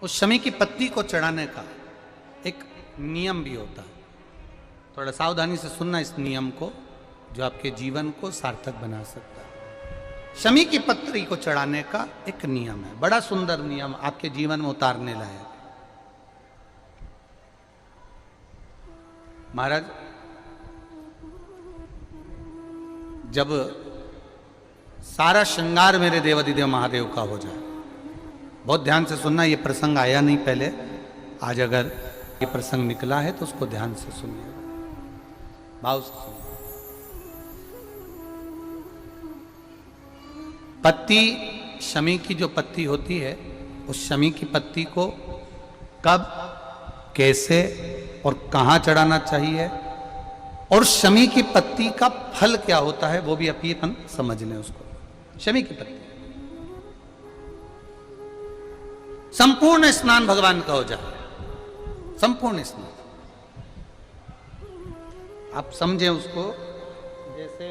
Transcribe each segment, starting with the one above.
उस शमी की पत्ती को चढ़ाने का एक नियम भी होता है। थोड़ा सावधानी से सुनना इस नियम को, जो आपके जीवन को सार्थक बना सकता है। शमी की पत्री को चढ़ाने का एक नियम है, बड़ा सुंदर नियम, आपके जीवन में उतारने लायक। महाराज, जब सारा श्रृंगार मेरे देवाधिदेव महादेव का हो जाए, बहुत ध्यान से सुनना, ये प्रसंग आया नहीं पहले, आज अगर ये प्रसंग निकला है तो उसको ध्यान से सुनिए, भाव से सुनिए। पत्ती, शमी की जो पत्ती होती है, उस शमी की पत्ती को कब, कैसे और कहां चढ़ाना चाहिए, और शमी की पत्ती का फल क्या होता है, वो भी अपन समझ लें उसको। शमी की पत्ती, संपूर्ण स्नान भगवान का हो जाए, संपूर्ण स्नान। आप समझें उसको, जैसे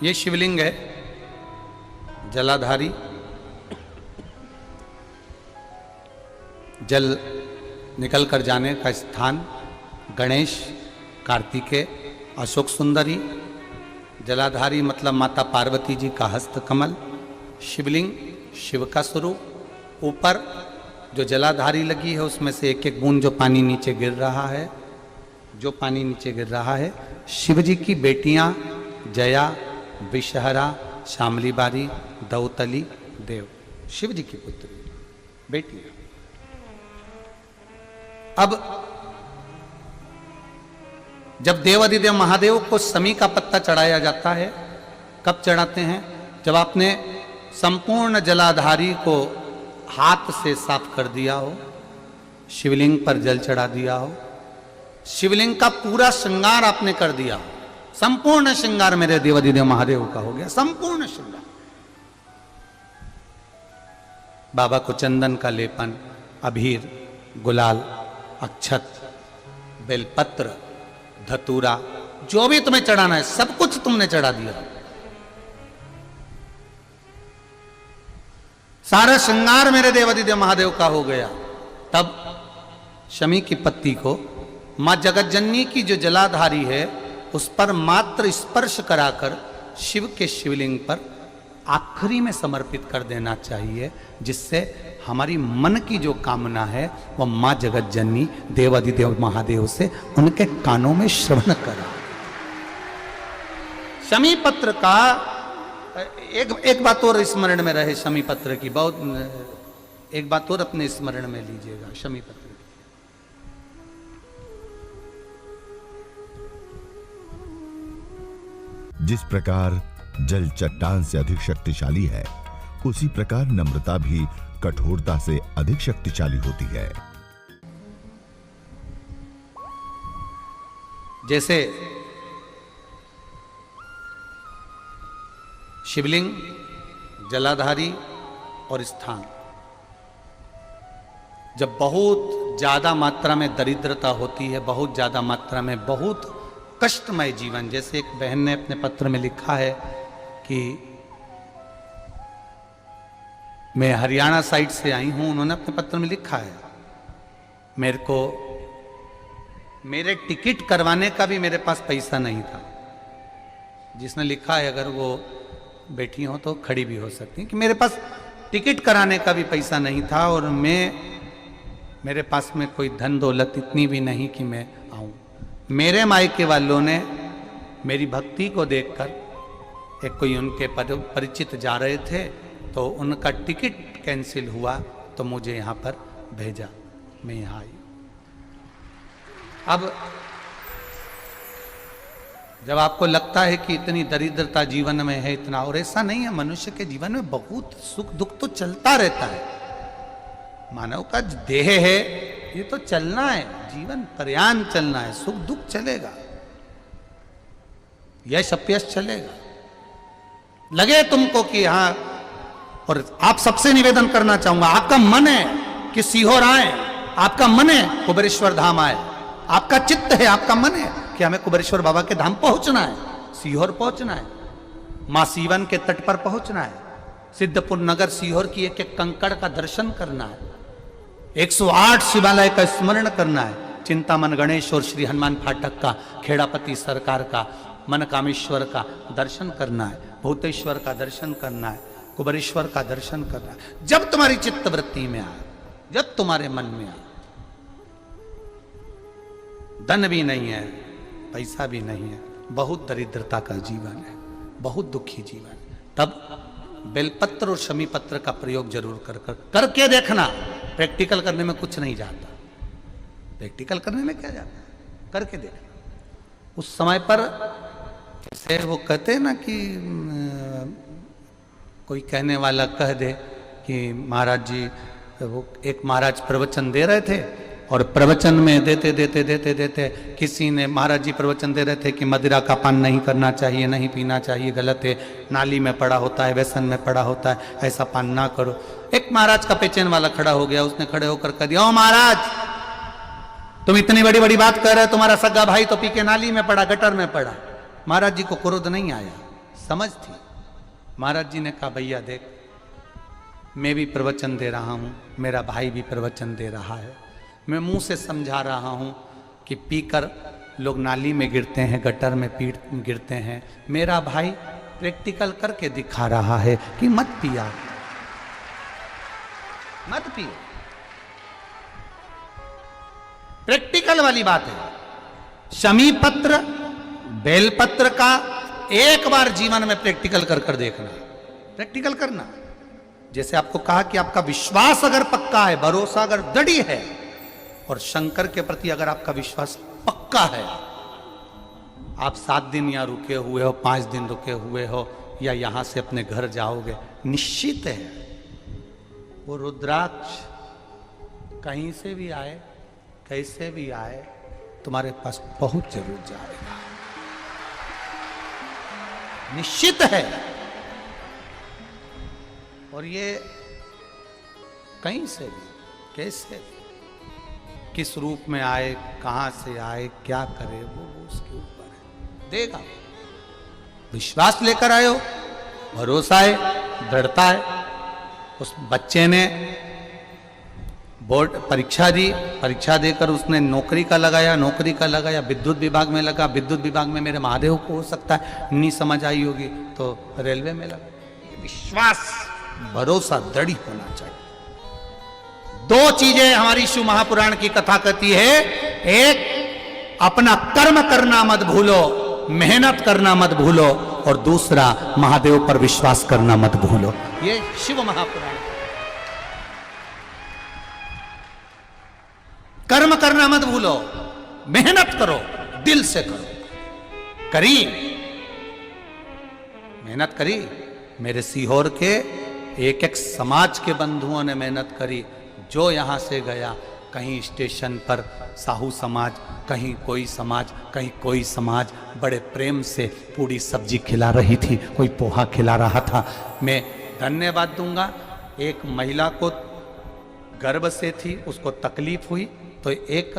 ये शिवलिंग है, जलाधारी, जल निकल कर जाने का स्थान, गणेश, कार्तिकेय, अशोक सुंदरी, जलाधारी मतलब माता पार्वती जी का हस्त कमल, शिवलिंग, शिव का स्वरूप, ऊपर जो जलाधारी लगी है उसमें से एक एक बूंद जो पानी नीचे गिर रहा है, जो पानी नीचे गिर रहा है, शिव जी की बेटियां जया, विषहरा, शामली बारी, दौतली, देव, शिव जी की पुत्री बेटियां। अब जब देवाधिदेव महादेव को शमी का पत्ता चढ़ाया जाता है, कब चढ़ाते हैं? जब आपने संपूर्ण जलाधारी को हाथ से साफ कर दिया हो, शिवलिंग पर जल चढ़ा दिया हो, शिवलिंग का पूरा श्रृंगार आपने कर दिया हो, संपूर्ण श्रृंगार मेरे देवाधिदेव महादेव का हो गया, संपूर्ण श्रृंगार। बाबा को चंदन का लेपन, अबीर, गुलाल, अक्षत, बेलपत्र, धतूरा, जो भी तुम्हें चढ़ाना है सब कुछ तुमने चढ़ा दिया, सारा श्रृंगार मेरे देवाधिदेव महादेव का हो गया। तब शमी की पत्ती को मां जगतजननी की जो जलाधारी है उस पर मात्र स्पर्श कराकर शिव के शिवलिंग पर आखिरी में समर्पित कर देना चाहिए, जिससे हमारी मन की जो कामना है वह मां जगतजननी देवाधिदेव महादेव से उनके कानों में श्रवण करा। शमी पत्र का एक बात और स्मरण में रहे, शमी पत्र की बहुत एक बात और अपने स्मरण में लीजिएगा। शमी पत्र जिस प्रकार जल चट्टान से अधिक शक्तिशाली है, उसी प्रकार नम्रता भी कठोरता से अधिक शक्तिशाली होती है। जैसे शिवलिंग, जलाधारी और स्थान, जब बहुत ज्यादा मात्रा में दरिद्रता होती है, बहुत ज्यादा मात्रा में बहुत कष्टमय जीवन, जैसे एक बहन ने अपने पत्र में लिखा है कि मैं हरियाणा साइड से आई हूं, उन्होंने अपने पत्र में लिखा है मेरे को मेरे टिकट करवाने का भी मेरे पास पैसा नहीं था। जिसने लिखा है अगर वो बैठी हो तो खड़ी भी हो सकती है कि मेरे पास टिकट कराने का भी पैसा नहीं था और मेरे पास में कोई धन दौलत इतनी भी नहीं कि मैं आऊं। मेरे मायके वालों ने मेरी भक्ति को देखकर, एक कोई उनके परिचित जा रहे थे तो उनका टिकट कैंसिल हुआ तो मुझे यहाँ पर भेजा, मैं यहाँ आई। अब जब आपको लगता है कि इतनी दरिद्रता जीवन में है, इतना, और ऐसा नहीं है, मनुष्य के जीवन में बहुत सुख दुख तो चलता रहता है। मानव का देह है, ये तो चलना है, जीवन पर्यान चलना है, सुख दुख चलेगा, यश अपयश चलेगा। लगे तुमको कि हाँ, और आप सबसे निवेदन करना चाहूंगा, आपका मन है कि सीहोर आए, आपका मन है कुबेरेश्वर धाम आए, आपका चित्त है, आपका मन है कि हमें कुबेरेश्वर बाबा के धाम पहुंचना है, सीहोर पहुंचना है, मां सीवन के तट पर पहुंचना है, सिद्धपुर नगर सीहोर की एक एक कंकड़ का दर्शन करना है, 108 शिवालय का स्मरण करना है, चिंतामन गणेश और श्री हनुमान फाटक का, खेड़ापति सरकार का, मनकामेश्वर का दर्शन करना है, भूतेश्वर का दर्शन करना है, कुबेरेश्वर का दर्शन करना है। जब तुम्हारी चित्त वृत्ति में आए, जब तुम्हारे मन में आए, धन भी नहीं है, पैसा भी नहीं है, बहुत दरिद्रता का जीवन है, बहुत दुखी जीवन है, तब बेलपत्र और शमी पत्र का प्रयोग जरूर करके देखना। प्रैक्टिकल करने में कुछ नहीं जाता, प्रैक्टिकल करने में क्या जाता है, करके देखना। उस समय पर जैसे वो कहते हैं ना कि कोई कहने वाला कह दे कि महाराज जी, वो एक महाराज प्रवचन दे रहे थे और प्रवचन में देते देते देते देते किसी ने, महाराज जी प्रवचन दे रहे थे कि मदिरा का पान नहीं करना चाहिए, नहीं पीना चाहिए, गलत है, नाली में पड़ा होता है, व्यसन में पड़ा होता है, ऐसा पान ना करो। एक महाराज का पेचेन वाला खड़ा हो गया, उसने खड़े होकर कह दिया, ओ महाराज तुम इतनी बड़ी बड़ी बात कर रहे हो, तुम्हारा सगा भाई तो पी के नाली में पड़ा, गटर में पड़ा। महाराज जी को क्रोध नहीं आया, समझ थी। महाराज जी ने कहा, भैया देख, मैं भी प्रवचन दे रहा हूं, मेरा भाई भी प्रवचन दे रहा है, मैं मुंह से समझा रहा हूं कि पीकर लोग नाली में गिरते हैं, गटर में गिरते हैं, मेरा भाई प्रैक्टिकल करके दिखा रहा है कि मत पिया, मत पियो। प्रैक्टिकल वाली बात है। शमी पत्र, बेलपत्र का एक बार जीवन में प्रैक्टिकल कर देखना, प्रैक्टिकल करना। जैसे आपको कहा कि आपका विश्वास अगर पक्का है, भरोसा अगर दृढ़ है, और शंकर के प्रति अगर आपका विश्वास पक्का है, आप 7 दिन यहाँ रुके हुए हो, 5 दिन रुके हुए हो, या यहां से अपने घर जाओगे, निश्चित है वो रुद्राक्ष कहीं से भी आए, कैसे भी आए, तुम्हारे पास पहुंच जरूर जाएगा, निश्चित है। और ये कहीं से भी, कैसे भी, किस रूप में आए, कहां से आए, क्या करे, वो उसके ऊपर है, देगा। विश्वास लेकर आए हो, भरोसा है, दृढ़ता है। उस बच्चे ने बोर्ड परीक्षा दी, परीक्षा देकर उसने नौकरी का लगाया, विद्युत विभाग में लगा, विद्युत विभाग में मेरे महादेव को हो सकता है नहीं समझ आई होगी तो रेलवे में लगा। विश्वास, भरोसा दृढ़ होना चाहिए। 2 चीजें हमारी शिव महापुराण की कथा कहती है, एक अपना कर्म करना मत भूलो, मेहनत करना मत भूलो, और दूसरा महादेव पर विश्वास करना मत भूलो। ये शिव महापुराण। कर्म करना मत भूलो, मेहनत करो, दिल से करो। करी, मेहनत करी। मेरे सीहोर के एक एक समाज के बंधुओं ने मेहनत करी। जो यहां से गया, कहीं स्टेशन पर साहू समाज, कहीं कोई समाज, कहीं कोई समाज बड़े प्रेम से पूरी सब्जी खिला रही थी, कोई पोहा खिला रहा था। मैं धन्यवाद दूंगा। एक महिला को गर्भ से थी, उसको तकलीफ हुई, तो एक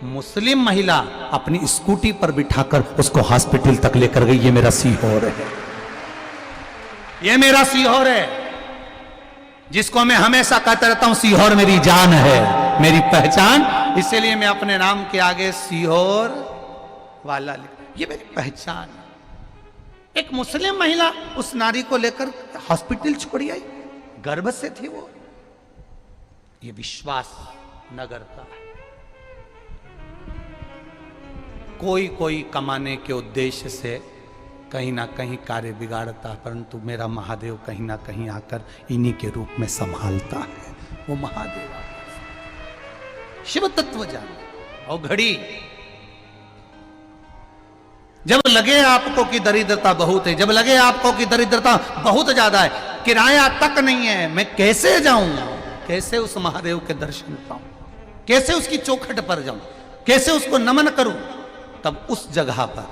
मुस्लिम महिला अपनी स्कूटी पर बिठाकर उसको हॉस्पिटल तक लेकर गई। ये मेरा सीहोर है, ये मेरा सीहोर है, जिसको मैं हमेशा कहता रहता हूं, सीहोर मेरी जान है, मेरी पहचान। इसलिए मैं अपने नाम के आगे सीहोर वाला लिख, ये मेरी पहचान है। एक मुस्लिम महिला उस नारी को लेकर हॉस्पिटल छोड़ी आई, गर्भ से थी वो। ये विश्वास नगर का है। कोई कमाने के उद्देश्य से कहीं ना कहीं कार्य बिगाड़ता, परंतु मेरा महादेव कहीं ना कहीं आकर इन्हीं के रूप में संभालता है। वो महादेव शिव तत्व जाने। और घड़ी जब लगे आपको कि दरिद्रता बहुत है, जब लगे आपको कि दरिद्रता बहुत ज्यादा है, किराया तक नहीं है, मैं कैसे जाऊंगा, कैसे उस महादेव के दर्शन पाऊं, कैसे उसकी चौखट पर जाऊं, कैसे उसको नमन करूं, तब उस जगह पर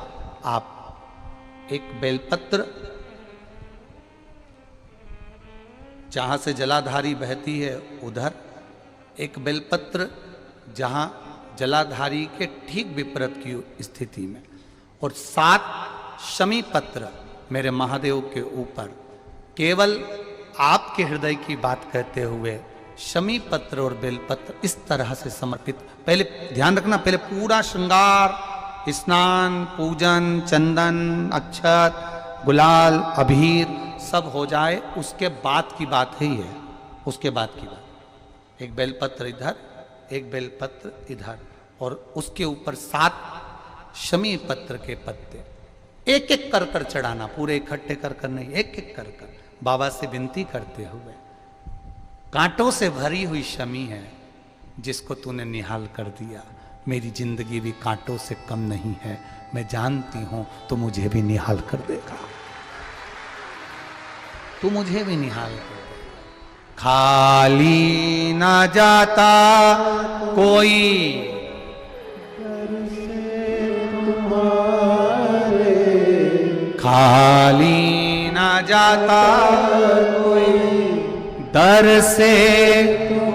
आप एक बेलपत्र, जहां से जलाधारी बहती है उधर एक बेलपत्र जहां जलाधारी के ठीक विपरीत की स्थिति में, और 7 शमी पत्र मेरे महादेव के ऊपर, केवल आपके हृदय की बात कहते हुए शमी पत्र और बेलपत्र इस तरह से समर्पित। पहले ध्यान रखना, पहले पूरा श्रृंगार, स्नान, पूजन, चंदन, अक्षत, गुलाल, अबीर सब हो जाए, उसके बाद की बात है ये, उसके बाद की बात। एक बेलपत्र इधर, एक बेलपत्र इधर, और उसके ऊपर 7 शमी पत्र के पत्ते एक एक कर कर चढ़ाना, पूरे इकट्ठे कर कर नहीं, एक एक कर कर बाबा से विनती करते हुए। कांटों से भरी हुई शमी है जिसको तूने निहाल कर दिया, मेरी जिंदगी भी कांटों से कम नहीं है, मैं जानती हूं तू मुझे भी निहाल कर देगा, तू मुझे भी निहाल कर देगा। खाली ना जाता कोई खाली ना जाता कोई, दर से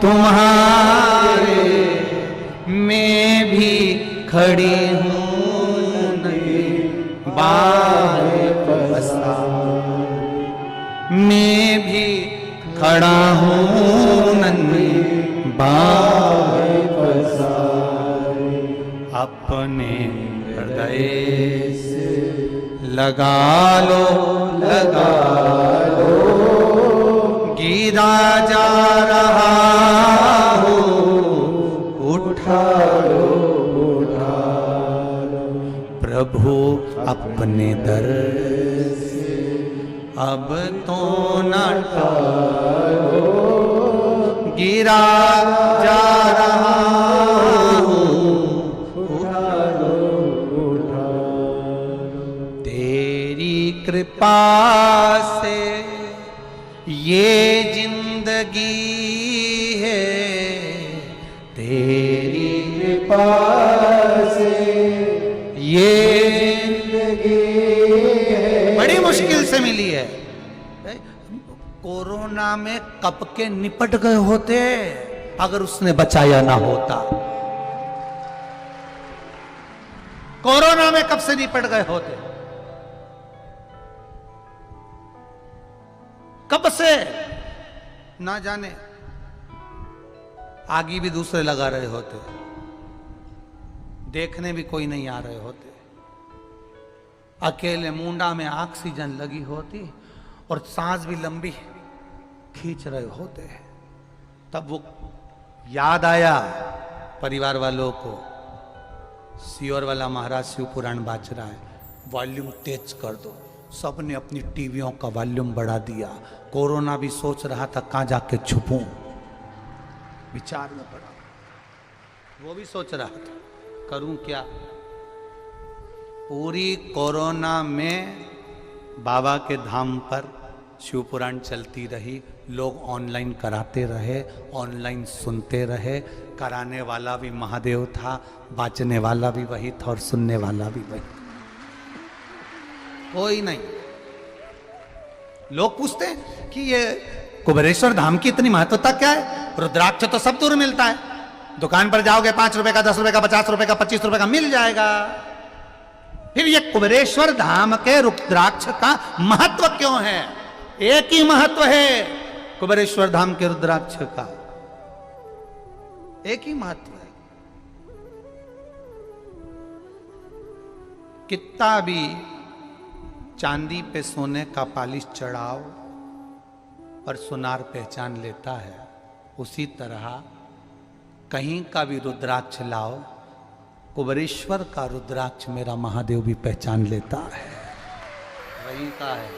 तुम्हारे मैं भी खड़ी हूं नहीं बाहें पसारे, मैं भी खड़ा हूं नन्ही बाहें पसारे, अपने हृदय से लगा लो गिरा जा रहा हो, उठा लो प्रभु अपने दर से, अब तो न टालो, गिरा जा रहा हो, उठा लो तेरी कृपा से ये जिंदगी है, तेरी कृपा से ये जिंदगी है। बड़ी मुश्किल से मिली है। कोरोना में कब के निपट गए होते अगर उसने बचाया ना होता। कोरोना में कब से निपट गए होते, कब से ना जाने, आगे भी दूसरे लगा रहे होते, देखने भी कोई नहीं आ रहे होते, अकेले मुंडा में ऑक्सीजन लगी होती और सांस भी लंबी खींच रहे होते। तब वो याद आया परिवार वालों को, सियोर वाला महाराज शिव पुराण बाज रहा है, वॉल्यूम तेज कर दो। सबने अपनी टीवियों का वॉल्यूम बढ़ा दिया। कोरोना भी सोच रहा था कहां जाके छुपूं, विचार में पड़ा, वो भी सोच रहा था करूं क्या। पूरी कोरोना में बाबा के धाम पर शिव पुराण चलती रही, लोग ऑनलाइन कराते रहे, ऑनलाइन सुनते रहे, कराने वाला भी महादेव था, बाचने वाला भी वही था और सुनने वाला भी वही, कोई नहीं। लोग पूछते हैं कि ये कुबेरेश्वर धाम की इतनी महत्वता क्या है, रुद्राक्ष तो सब दूर मिलता है, दुकान पर जाओगे 5 रुपए का, 10 रुपए का, 50 रुपए का, 25 रुपए का मिल जाएगा, फिर ये कुबेरेश्वर धाम के रुद्राक्ष का महत्व क्यों है? एक ही महत्व है कुबेरेश्वर धाम के रुद्राक्ष का, एक ही महत्व है। कितना भी चांदी पे सोने का पालिश चढ़ाओ पर सुनार पहचान लेता है, उसी तरह कहीं का भी रुद्राक्ष लाओ, कुबेरेश्वर का रुद्राक्ष मेरा महादेव भी पहचान लेता है, वही का है।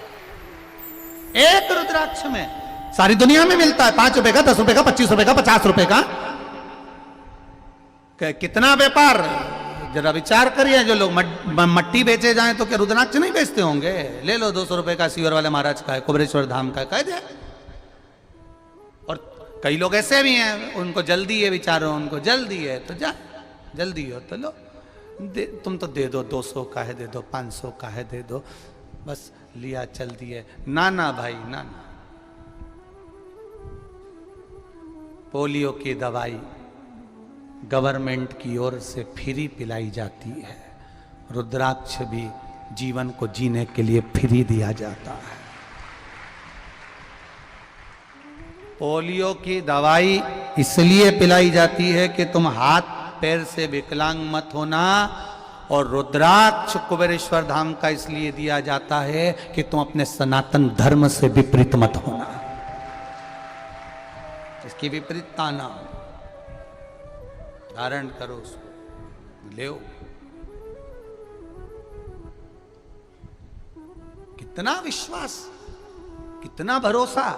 एक रुद्राक्ष में सारी दुनिया में मिलता है, 5 रुपए का, 10 रुपए का, 25 रुपए का, 50 रुपए का, कितना व्यापार। जरा विचार करिए, जो लोग मट्टी बेचे जाएं तो क्या रुद्राक्ष नहीं बेचते होंगे? ले लो 200 रुपए का, सीवर वाले महाराज का है, कुबेरेश्वर धाम का कह दे। और कई लोग ऐसे भी हैं, उनको जल्दी है, विचारो उनको जल्दी है तो जा, जल्दी हो तो लो, तुम तो दे दो, 200 का है दे दो, 500 का है दे दो, बस लिया चल दिए। ना ना भाई, ना ना, पोलियो की दवाई गवर्नमेंट की ओर से फ्री पिलाई जाती है, रुद्राक्ष भी जीवन को जीने के लिए फ्री दिया जाता है। पोलियो की दवाई इसलिए पिलाई जाती है कि तुम हाथ पैर से विकलांग मत होना, और रुद्राक्ष कुबेरेश्वर धाम का इसलिए दिया जाता है कि तुम अपने सनातन धर्म से विपरीत मत होना, इसकी विपरीतता ना हो। धारण करो उसको, ले। कितना विश्वास, कितना भरोसा,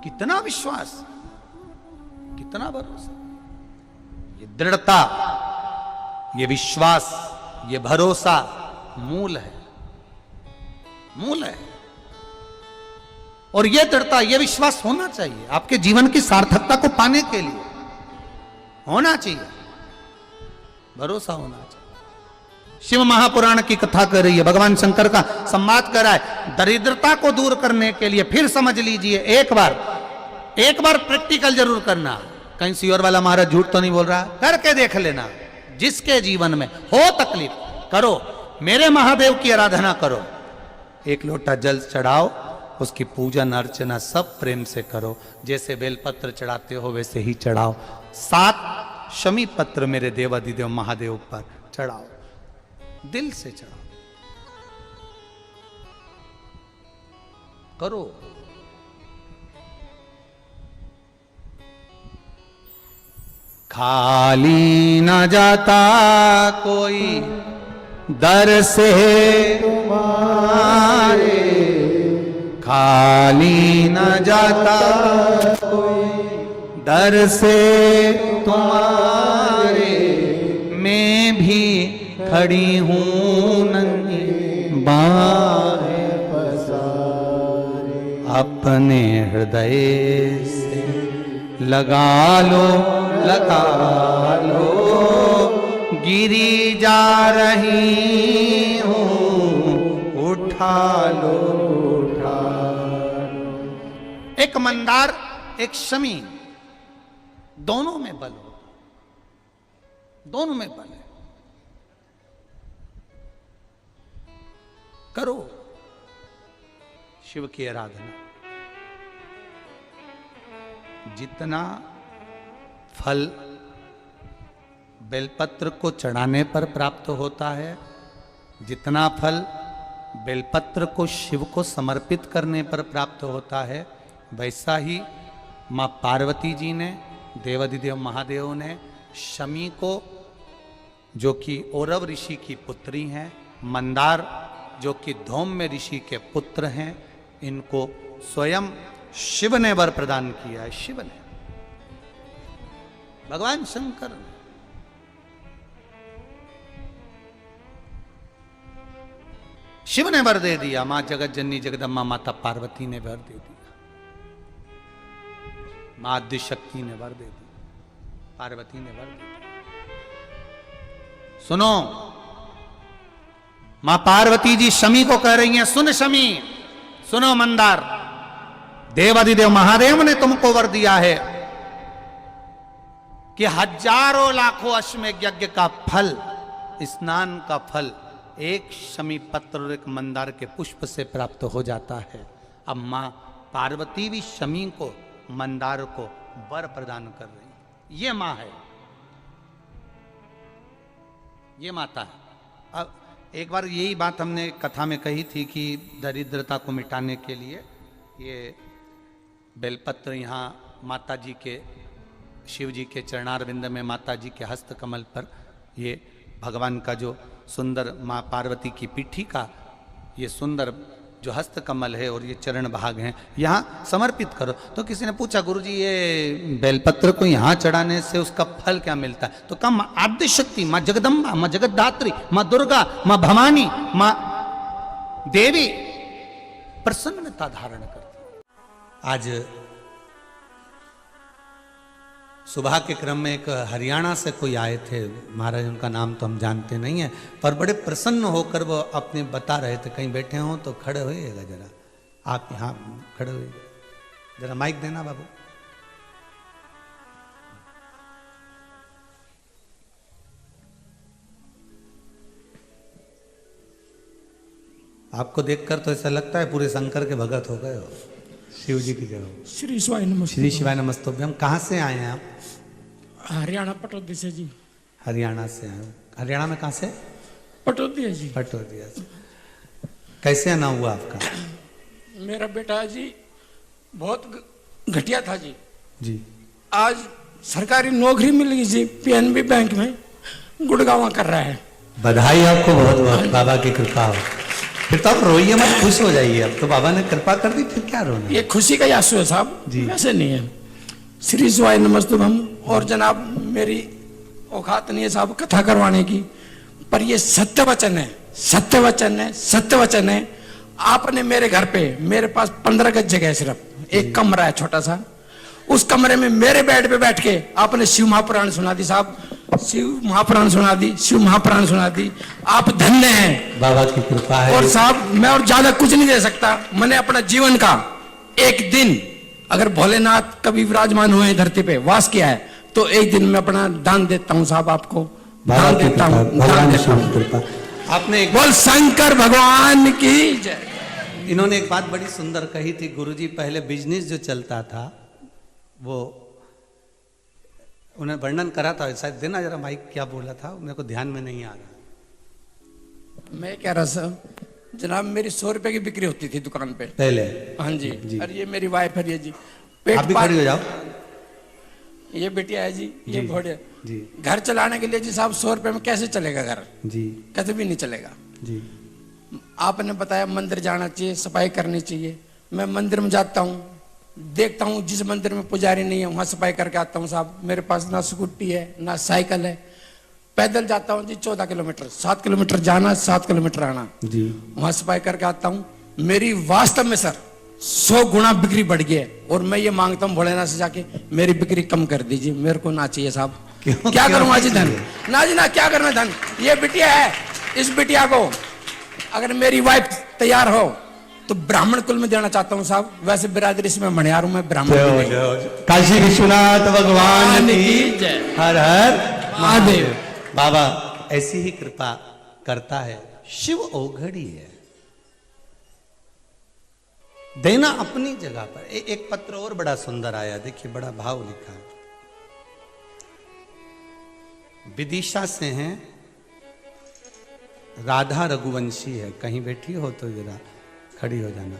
कितना विश्वास, कितना भरोसा, ये दृढ़ता, ये विश्वास, ये भरोसा मूल है, मूल है। और ये दृढ़ता, ये विश्वास होना चाहिए आपके जीवन की सार्थकता को पाने के लिए, होना चाहिए, भरोसा होना चाहिए। शिव महापुराण की कथा कर रही है, भगवान शंकर का संवाद कर रहा है। दरिद्रता को दूर करने के लिए फिर समझ लीजिए, एक बार प्रैक्टिकल जरूर करना। कहीं सियोर वाला महाराज झूठ तो नहीं बोल रहा, करके देख लेना। जिसके जीवन में हो तकलीफ, करो, मेरे महादेव की आराधना करो, एक लोटा जल चढ़ाओ, उसकी पूजन अर्चना सब प्रेम से करो, जैसे बेलपत्र चढ़ाते हो वैसे ही चढ़ाओ। 7 शमी पत्र मेरे देवाधिदेव महादेव पर चढ़ाओ, दिल से चढ़ाओ, करो। खाली न जाता कोई दर से तुम्हारे, खाली न जाता कोई दर से तुम्हारे, मैं भी खड़ी हूँ नंगी बाहें पसारे, अपने हृदय से लगा लो, लगा लो, गिरी जा रही हूँ, उठा लो, उठा लो। एक मंदार, एक शमी, दोनों में बल हो, दोनों में बल है। करो शिव की आराधना। जितना फल बेलपत्र को चढ़ाने पर प्राप्त होता है, जितना फल बेलपत्र को शिव को समर्पित करने पर प्राप्त होता है, वैसा ही माँ पार्वती जी ने, देवाधिदेव महादेव ने शमी को, जो कि औरव ऋषि की पुत्री हैं, मंदार जो कि धौम्य ऋषि के पुत्र हैं, इनको स्वयं शिव ने वर प्रदान किया है। शिव ने, भगवान शंकर ने। शिव ने वर दे दिया, मां जगत जननी जगदम्बा माता पार्वती ने वर दे दिया, मां आद्य शक्ति ने वर दे दिया, पार्वती ने वर दे दिया। सुनो, मां पार्वती जी शमी को कह रही हैं, सुन शमी, सुनो मंदार, देवाधिदेव महादेव ने तुमको वर दिया है कि हजारों लाखों अश्वमेध यज्ञ का फल, स्नान का फल एक शमी पत्र और एक मंदार के पुष्प से प्राप्त हो जाता है। अब मां पार्वती भी शमी को, मंदार को वर प्रदान कर रही। ये मां है, ये माता है। अब एक बार यही बात हमने कथा में कही थी कि दरिद्रता को मिटाने के लिए ये बेलपत्र यहाँ माता जी के, शिव जी के चरणारविंद में, माता जी के हस्त कमल पर ये भगवान का जो सुंदर, माँ पार्वती की पीठी का ये सुंदर जो हस्त कमल है और ये चरण भाग हैं, यहाँ समर्पित करो। तो किसी ने पूछा, गुरुजी ये बेलपत्र को यहाँ चढ़ाने से उसका फल क्या मिलता है? तो कहा, माँ आद्य शक्ति, माँ जगदम्बा, माँ जगतधात्री, माँ दुर्गा, माँ भवानी, माँ देवी प्रसन्नता धारण करती। आज सुबह के क्रम में एक हरियाणा से कोई आए थे महाराज, उनका नाम तो हम जानते नहीं है, पर बड़े प्रसन्न होकर वो अपने बता रहे थे। कहीं बैठे हों तो खड़े होइएगा जरा, आप यहाँ खड़े होइए, जरा माइक देना बाबू। आपको देखकर तो ऐसा लगता है पूरे शंकर के भगत हो गए हो, शिव जी की जगह। श्री शिवाय नमस्ते। श्री शिवाय नमस्तुभ्यम। कहाँ से आए हैं आप? हरियाणा पटौदी से जी। हरियाणा से आए हो। हरियाणा में कहाँ से? पटौदी है जी। पटौदिया से। कैसे आना हुआ आपका? मेरा बेटा जी बहुत घटिया था जी। जी। आज सरकारी नौकरी मिल गई जी, पीएनबी बैंक में गुड़गांव कर रहा है। बधाई आपको बहुत बहुत, बाबा की कृपा हो। फिर तो आप रोइए मत, खुश हो जाइए। अब तो बाबा ने कृपा कर दी, फिर क्या रोना। ये खुशी का आंसू है साहब जी। वैसे नहीं है। श्री शिवाय नमस्तुभ्यम। और जनाब मेरी औकात नहीं है साहब कथा करवाने की, पर ये सत्य वचन है, सत्य वचन है, सत्य वचन है। आपने मेरे घर पे, मेरे पास 15 गज जगह है, सिर्फ एक कमरा है छोटा सा, उस कमरे में मेरे बेड पे बैठ के आपने शिव महापुराण सुना दी साहब, शिव महापुराण सुना दी, शिव महापुराण सुना दी। आप धन्य हैं, बाबा की कृपा है। और साहब मैं और ज्यादा कुछ नहीं दे सकता। मैंने अपना जीवन का एक दिन, अगर भोलेनाथ कभी विराजमान हुए हैं धरती पे, वास किया है, तो एक दिन मैं अपना दान देता हूं साहब, आपको दान देता हूं, दान देता हूं। कृपा। आपने बोल शंकर भगवान की जय। इन्होंने एक बात बड़ी सुंदर कही थी गुरुजी, पहले बिजनेस जो चलता था वो उन्हें वर्णन करा था, शायद देना जरा माइक, क्या बोला था मेरे को ध्यान में नहीं आ रहा। मैं कह रहा सर जनाब, मेरी 100 रुपए की बिक्री होती थी दुकान पे पहले। हाँ जी, जी। और ये मेरी वाइफ है, ये जी आप भी खड़ी हो जाओ। ये बेटिया है जी, ये जी, भोड़े जी। घर चलाने के लिए जी साहब 100 रुपए में कैसे चलेगा घर? जी कैसे भी नहीं चलेगा जी। आपने बताया मंदिर जाना चाहिए, सफाई करनी चाहिए। मैं मंदिर में जाता हूँ, देखता हूँ जिस मंदिर में पुजारी नहीं है वहां सफाई करके आता हूँ साहब। मेरे पास ना स्कूटी है ना साइकिल है, पैदल जाता हूँ जी 14 किलोमीटर, 7 किलोमीटर जाना, 7 किलोमीटर आना जी। वहां सफाई करके आता हूँ। मेरी वास्तव में सर 100 गुना बिक्री बढ़ गई है, और मैं ये मांगता हूँ भोलेनाथ से जाके मेरी बिक्री कम कर दीजिए, मेरे को ना चाहिए साहब। क्या करूँ जी धन, ना जी ना, क्या करना धन। ये बिटिया है, इस बिटिया को अगर मेरी वाइफ तैयार हो तो ब्राह्मण कुल में देना चाहता हूँ साहब। वैसे बिरादरी से मैं मणियार हूँ, मैं ब्राह्मण भी नहीं। काशी विश्वनाथ भगवान की जय। हर हर महादेव। बाबा ऐसी ही कृपा करता है, शिव औघड़ी है। देना अपनी जगह पर। एक पत्र और बड़ा सुंदर आया, देखिए बड़ा भाव लिखा है। विदिशा से हैं, राधा रघुवंशी है। कहीं बैठी हो तो जरा खड़ी हो जाना।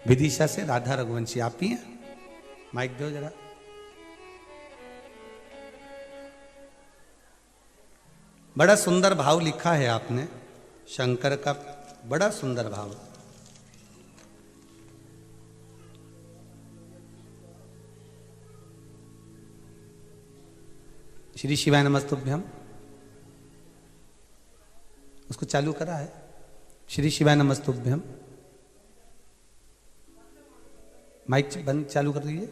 विदिशा से राधा रघुवंशी, आप ही हैं? माइक दो जरा। बड़ा सुंदर भाव लिखा है आपने, शंकर का बड़ा सुंदर भाव। श्री शिवाय नमस्तुभ्यम। उसको चालू करा है। श्री शिवाय नमस्तुभ्यम। माइक बंद चालू कर दीजिए।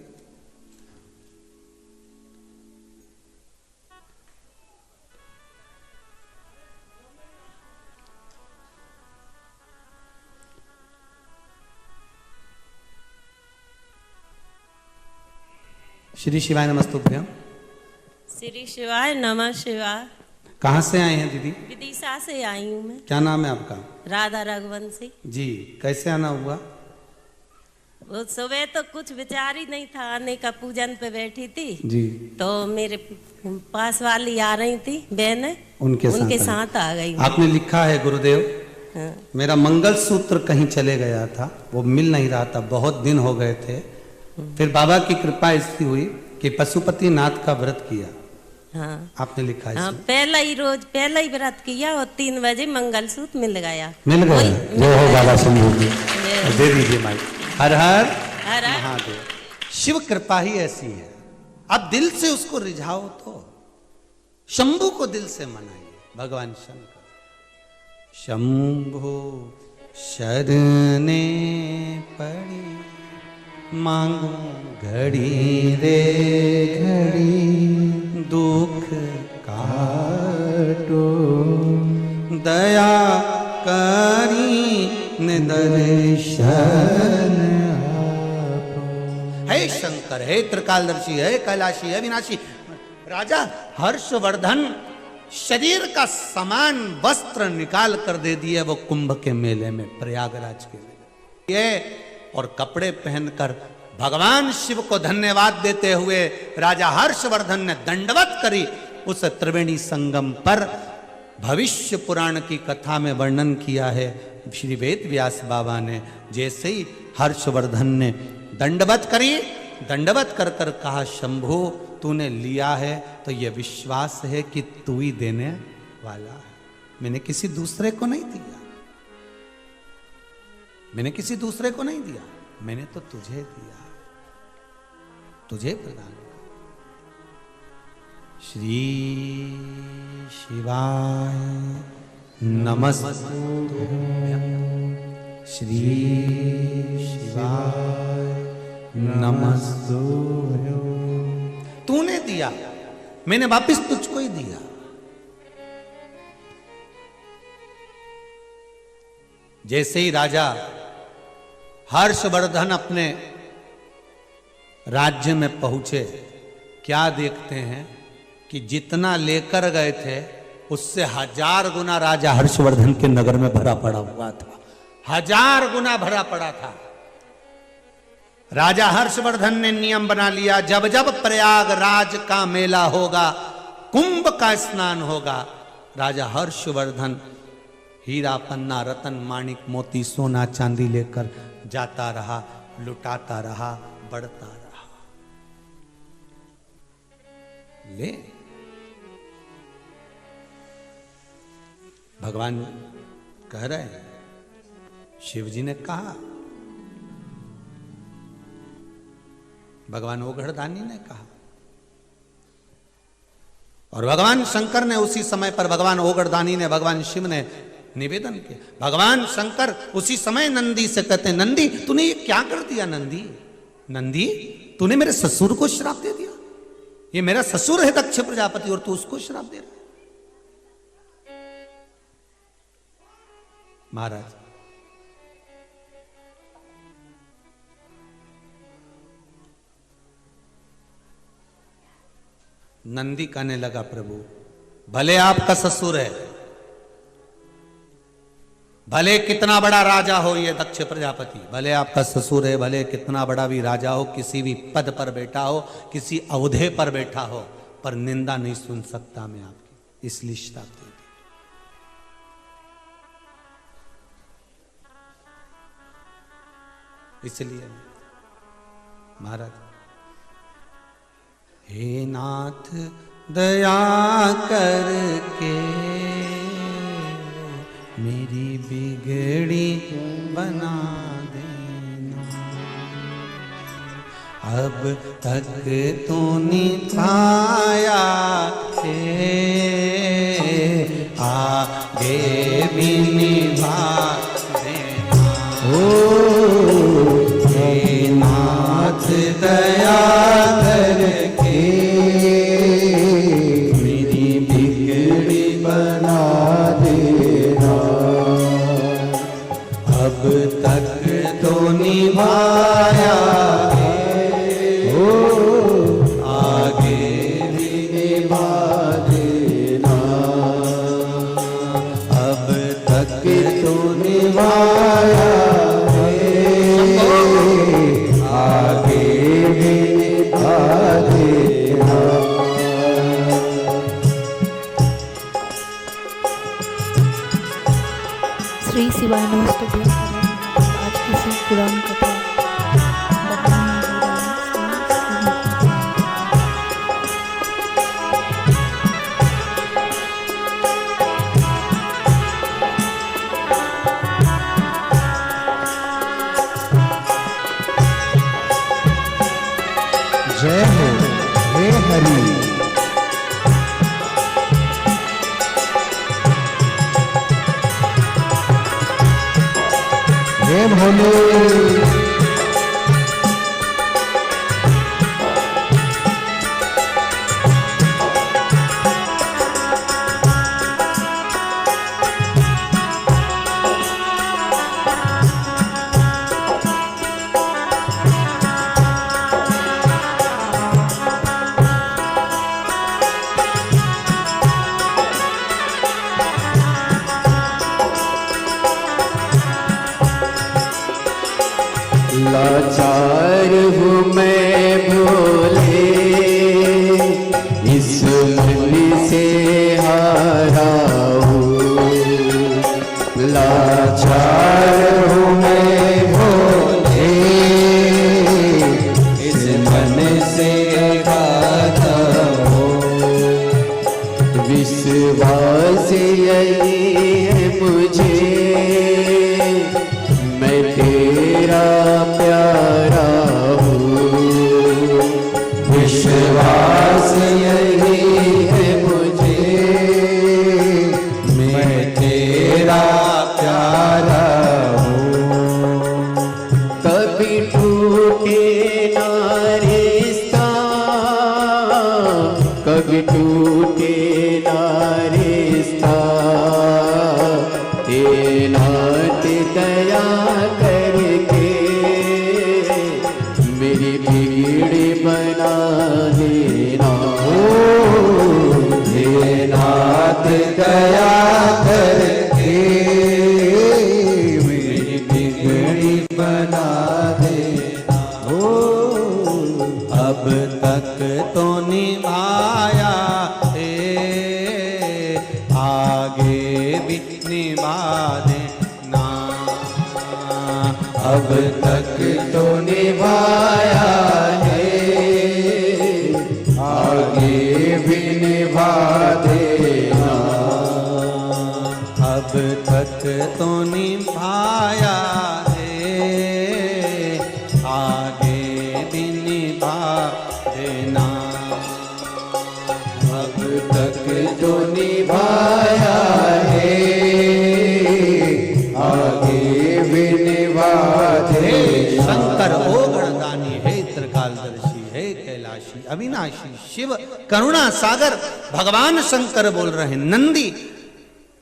श्री शिवाय नमस्तुभ्यम। श्री शिवाय नमः शिवाय। कहाँ से आए हैं दीदी? विदिशा से आई हूँ मैं। क्या नाम है आपका? राधा रघुवंशी जी। कैसे आना हुआ? वो सुबह तो कुछ विचार ही नहीं था आने का, पूजन पे बैठी थी जी। तो मेरे पास वाली आ रही थी बहन, उनके साथ आ गई। आपने लिखा है गुरुदेव, हाँ। मेरा मंगलसूत्र कहीं चले गया था, वो मिल नहीं रहा था, बहुत दिन हो गए थे। फिर बाबा की कृपा ऐसी हुई कि पशुपति नाथ का व्रत किया। हाँ। आपने लिखा है हाँ, इसमें। पहला ही व्रत किया और 3 बजे मंगलसूत्र मिल गया। मिल गया। जो हो बाबा शंभू जी, ये- दे दीजिए माइक। हर हर हर हर। महादेव। शिव कृपा ही ऐसी है, आप दिल से उसको रिझाओ तो। शंभू को दिल से मनाइए, भगवान शंकर। शंभो शरणे पड़ी, मांगो घड़ी रे घड़ी, दुख काटो दया करी दर्शन आपो। हे शंकर, हे त्रिकालदर्शी, हे कैलाशी, हे विनाशी, राजा हर्षवर्धन, शरीर का समान वस्त्र निकाल कर दे दिए वो कुंभ के मेले में, प्रयागराज के मेले। ये और कपड़े पहनकर भगवान शिव को धन्यवाद देते हुए राजा हर्षवर्धन ने दंडवत करी उस त्रिवेणी संगम पर। भविष्य पुराण की कथा में वर्णन किया है श्री वेद व्यास बाबा ने। जैसे ही हर्षवर्धन ने दंडवत करी, दंडवत कर कर कहा, शंभु तूने लिया है तो यह विश्वास है कि तू ही देने वाला है, मैंने किसी दूसरे को नहीं दिया, मैंने किसी दूसरे को नहीं दिया, मैंने तो तुझे दिया, तुझे प्रदान किया। श्री शिवाय नमस्तुभ्यं, श्री शिवाय नमस्तुभ्यं। तूने दिया, मैंने वापिस तुझको ही दिया। जैसे ही राजा हर्षवर्धन अपने राज्य में पहुंचे, क्या देखते हैं कि जितना लेकर गए थे उससे 1000 गुना राजा हर्षवर्धन के नगर में भरा पड़ा हुआ था, 1000 गुना भरा पड़ा था। राजा हर्षवर्धन ने नियम बना लिया, जब जब प्रयागराज का मेला होगा, कुंभ का स्नान होगा, राजा हर्षवर्धन हीरा पन्ना रतन माणिक मोती सोना चांदी लेकर जाता रहा, लुटाता रहा, बढ़ता रहा। ले भगवान कह रहे हैं, शिव जी ने कहा, भगवान ओघड़दानी ने कहा, और भगवान शंकर ने उसी समय पर, भगवान ओघड़दानी ने, भगवान शिव ने निवेदन किया। भगवान शंकर उसी समय नंदी से कहते हैं, नंदी तूने ये क्या कर दिया? नंदी, नंदी तूने मेरे ससुर को श्राप दे दिया, ये मेरा ससुर है दक्ष प्रजापति और तू उसको श्राप दे रहा। महाराज नंदी कहने लगा, प्रभु भले आपका ससुर है, भले कितना बड़ा राजा हो ये दक्ष प्रजापति, भले आपका ससुर है, भले कितना बड़ा भी राजा हो, किसी भी पद पर बैठा हो, किसी अवधे पर बैठा हो, पर निंदा नहीं सुन सकता मैं आपकी, इसलिए श्राप दे दी। इसलिए महाराज, हे नाथ दया करके मेरी बिगड़ी बना देना, अब तक तो निभाया है, आगे भी निभा देना। हे नाथ दया करके मेरी बिगड़ी बना देना, अब तक तो निभाया है, आगे भी निभा देना, अब तक तो निभाया है, आगे भी निभा देना। श्री शिवाय नमस्तुभ्यं। आज किसी पुराण कथा जय हो हे हरि। हे भोले। मन से हारा हूँ, लाचार हूँ मैं भोले, इस मन से गाता हूँ। विश्वास यही है मुझे, मैं तेरा प्यारा हूँ। विश्वास यही है मुझे, मैं तेरा प्यारा हूँ। कभी टूटे ना रिश्ता, कभी टूटे ना रिश्ता, हे नाथ दया करके मेरी बिगड़ी बना देना। हे नाथ दया करके मेरी बिगड़ी बना देना। अब तक तो निभाया है, आगे भी निभा देना। अब तक तो निभाया है, आगे भी निभा देना। अब तक तो निभाया है, आगे भी निभा देना। अब तक तो निभाया है, आगे भी निभा देना। शंकर ओ गणदानी, हे त्रिकालदर्शी, हे कैलाशी, अविनाशी, शिव करुणा सागर भगवान शंकर बोल रहे हैं, नंदी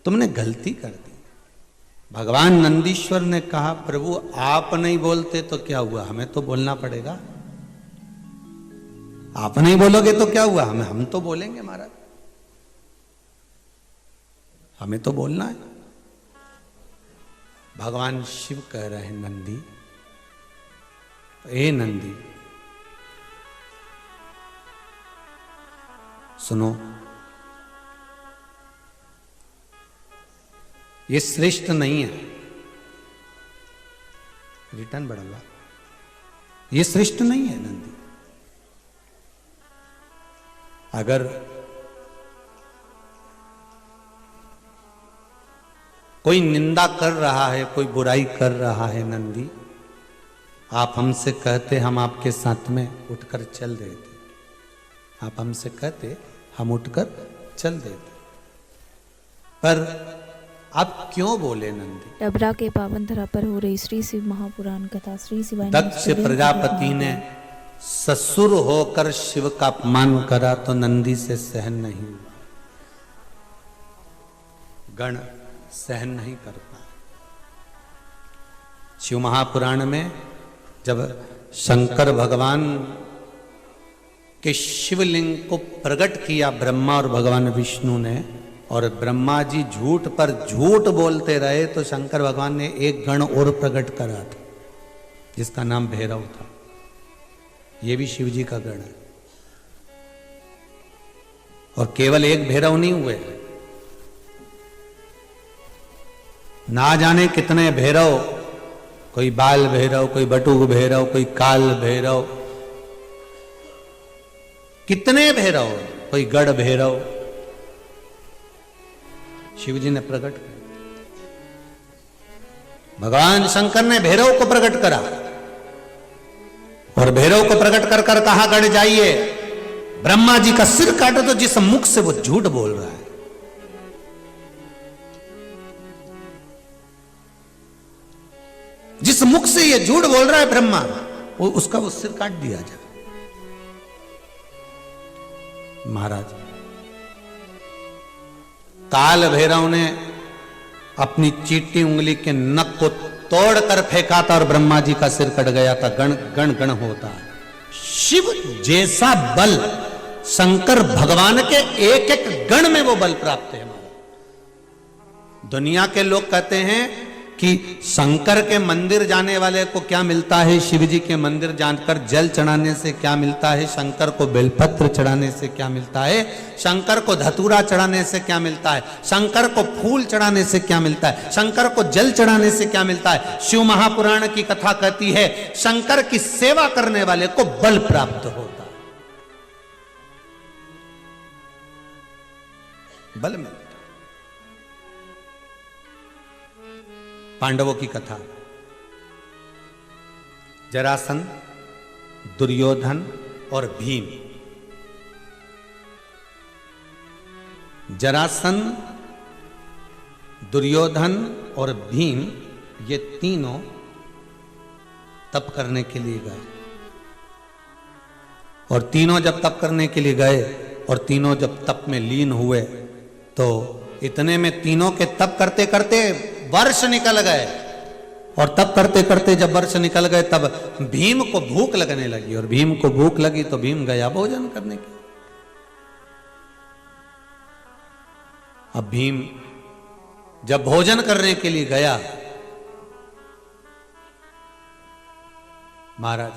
तुमने गलती कर दी। भगवान नंदीश्वर ने कहा प्रभु आप नहीं बोलते तो क्या हुआ, हमें तो बोलना पड़ेगा। आप नहीं बोलोगे तो क्या हुआ, हम तो बोलेंगे महाराज, हमें तो बोलना है। भगवान शिव कह रहे हैं नंदी, ए नंदी सुनो, ये श्रेष्ठ नहीं है, रिटर्न बढ़ाऊंगा, ये श्रेष्ठ नहीं है नंदी। अगर कोई निंदा कर रहा है, कोई बुराई कर रहा है नंदी, आप हमसे कहते हम आपके साथ में उठकर चल देते, आप हमसे कहते हम उठकर चल देते, पर आप क्यों बोले नंदी? डबरा के पावन धरा पर हो रही श्री शिव महापुराण कथा श्री शिवाय दक्ष प्रजापति ने ससुर होकर शिव का अपमान करा तो नंदी से सहन नहीं हुआ, गण सहन नहीं कर पाए। शिव महापुराण में जब शंकर भगवान के शिवलिंग को प्रकट किया ब्रह्मा और भगवान विष्णु ने, और ब्रह्मा जी झूठ पर झूठ बोलते रहे, तो शंकर भगवान ने एक गण और प्रकट करा था जिसका नाम भैरव था। ये भी शिव जी का गण है, और केवल एक भैरव नहीं हुए, ना जाने कितने भैरव, कोई बाल भैरव, कोई बटुक भैरव, कोई काल भैरव, कितने भैरव, कोई गढ़ भैरव शिव जी ने प्रकट किया। भगवान शंकर ने भैरव को प्रकट करा, और भैरव को प्रकट कर कर कहा गढ़ जाइए, ब्रह्मा जी का सिर काटो, तो जिस मुख से वो झूठ बोल रहा है, जिस मुख से ये झूठ बोल रहा है ब्रह्मा, वो उसका वो सिर काट दिया जाए। महाराज काल भैरव ने अपनी चीटी उंगली के नख को तोड़कर फेंका था और ब्रह्मा जी का सिर कट गया था। गण गण गण होता है। शिव जैसा बल शंकर भगवान के एक एक गण में वो बल प्राप्त है। हमारा दुनिया के लोग कहते हैं कि शंकर के मंदिर जाने वाले को क्या मिलता है, शिव जी के मंदिर जाकर जल चढ़ाने से क्या मिलता है, शंकर को बेलपत्र चढ़ाने से क्या मिलता है, शंकर को धतूरा चढ़ाने से क्या मिलता है, शंकर को फूल चढ़ाने से क्या मिलता है, शंकर को जल चढ़ाने से क्या मिलता है। शिव महापुराण की कथा कहती है शंकर की सेवा करने वाले को बल प्राप्त होता है, बल मिलता। पांडवों की कथा, जरासंध, दुर्योधन और भीम। जरासंध, दुर्योधन और भीम ये तीनों तप करने के लिए गए, और तीनों जब तप करने के लिए गए और तीनों जब तप में लीन हुए तो इतने में तीनों के तप करते करते वर्ष निकल गए, और तब करते करते जब वर्ष निकल गए तब भीम को भूख लगने लगी, और भीम को भूख लगी तो भीम गया भोजन करने के। अब भीम जब भोजन करने के लिए गया, महाराज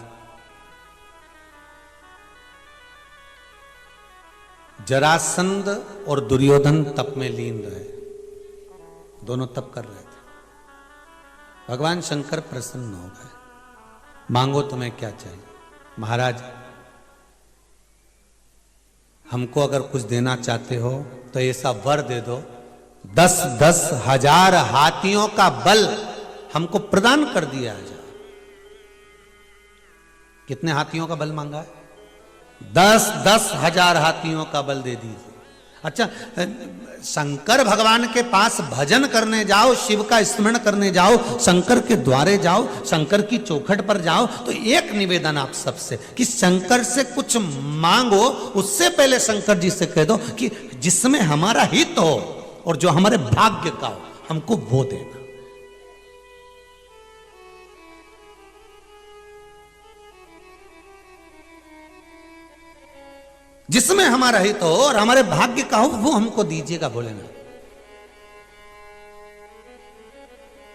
जरासंध और दुर्योधन तप में लीन रहे, दोनों तप कर रहे थे। भगवान शंकर प्रसन्न हो गए, मांगो तुम्हें क्या चाहिए। महाराज हमको अगर कुछ देना चाहते हो तो ऐसा वर दे दो, 10-10 हजार हाथियों का बल हमको प्रदान कर दिया जाए। कितने हाथियों का बल मांगा है? 10-10 हजार हाथियों का बल दे दीजिए। अच्छा, शंकर भगवान के पास भजन करने जाओ, शिव का स्मरण करने जाओ, शंकर के द्वारे जाओ, शंकर की चौखट पर जाओ, तो एक निवेदन आप सबसे कि शंकर से कुछ मांगो, उससे पहले शंकर जी से कह दो कि जिसमें हमारा हित हो और जो हमारे भाग्य का हो हमको वो देना। जिसमें हमारा हित हो और हमारे भाग्य का हो वो हमको दीजिएगा भोलेनाथ।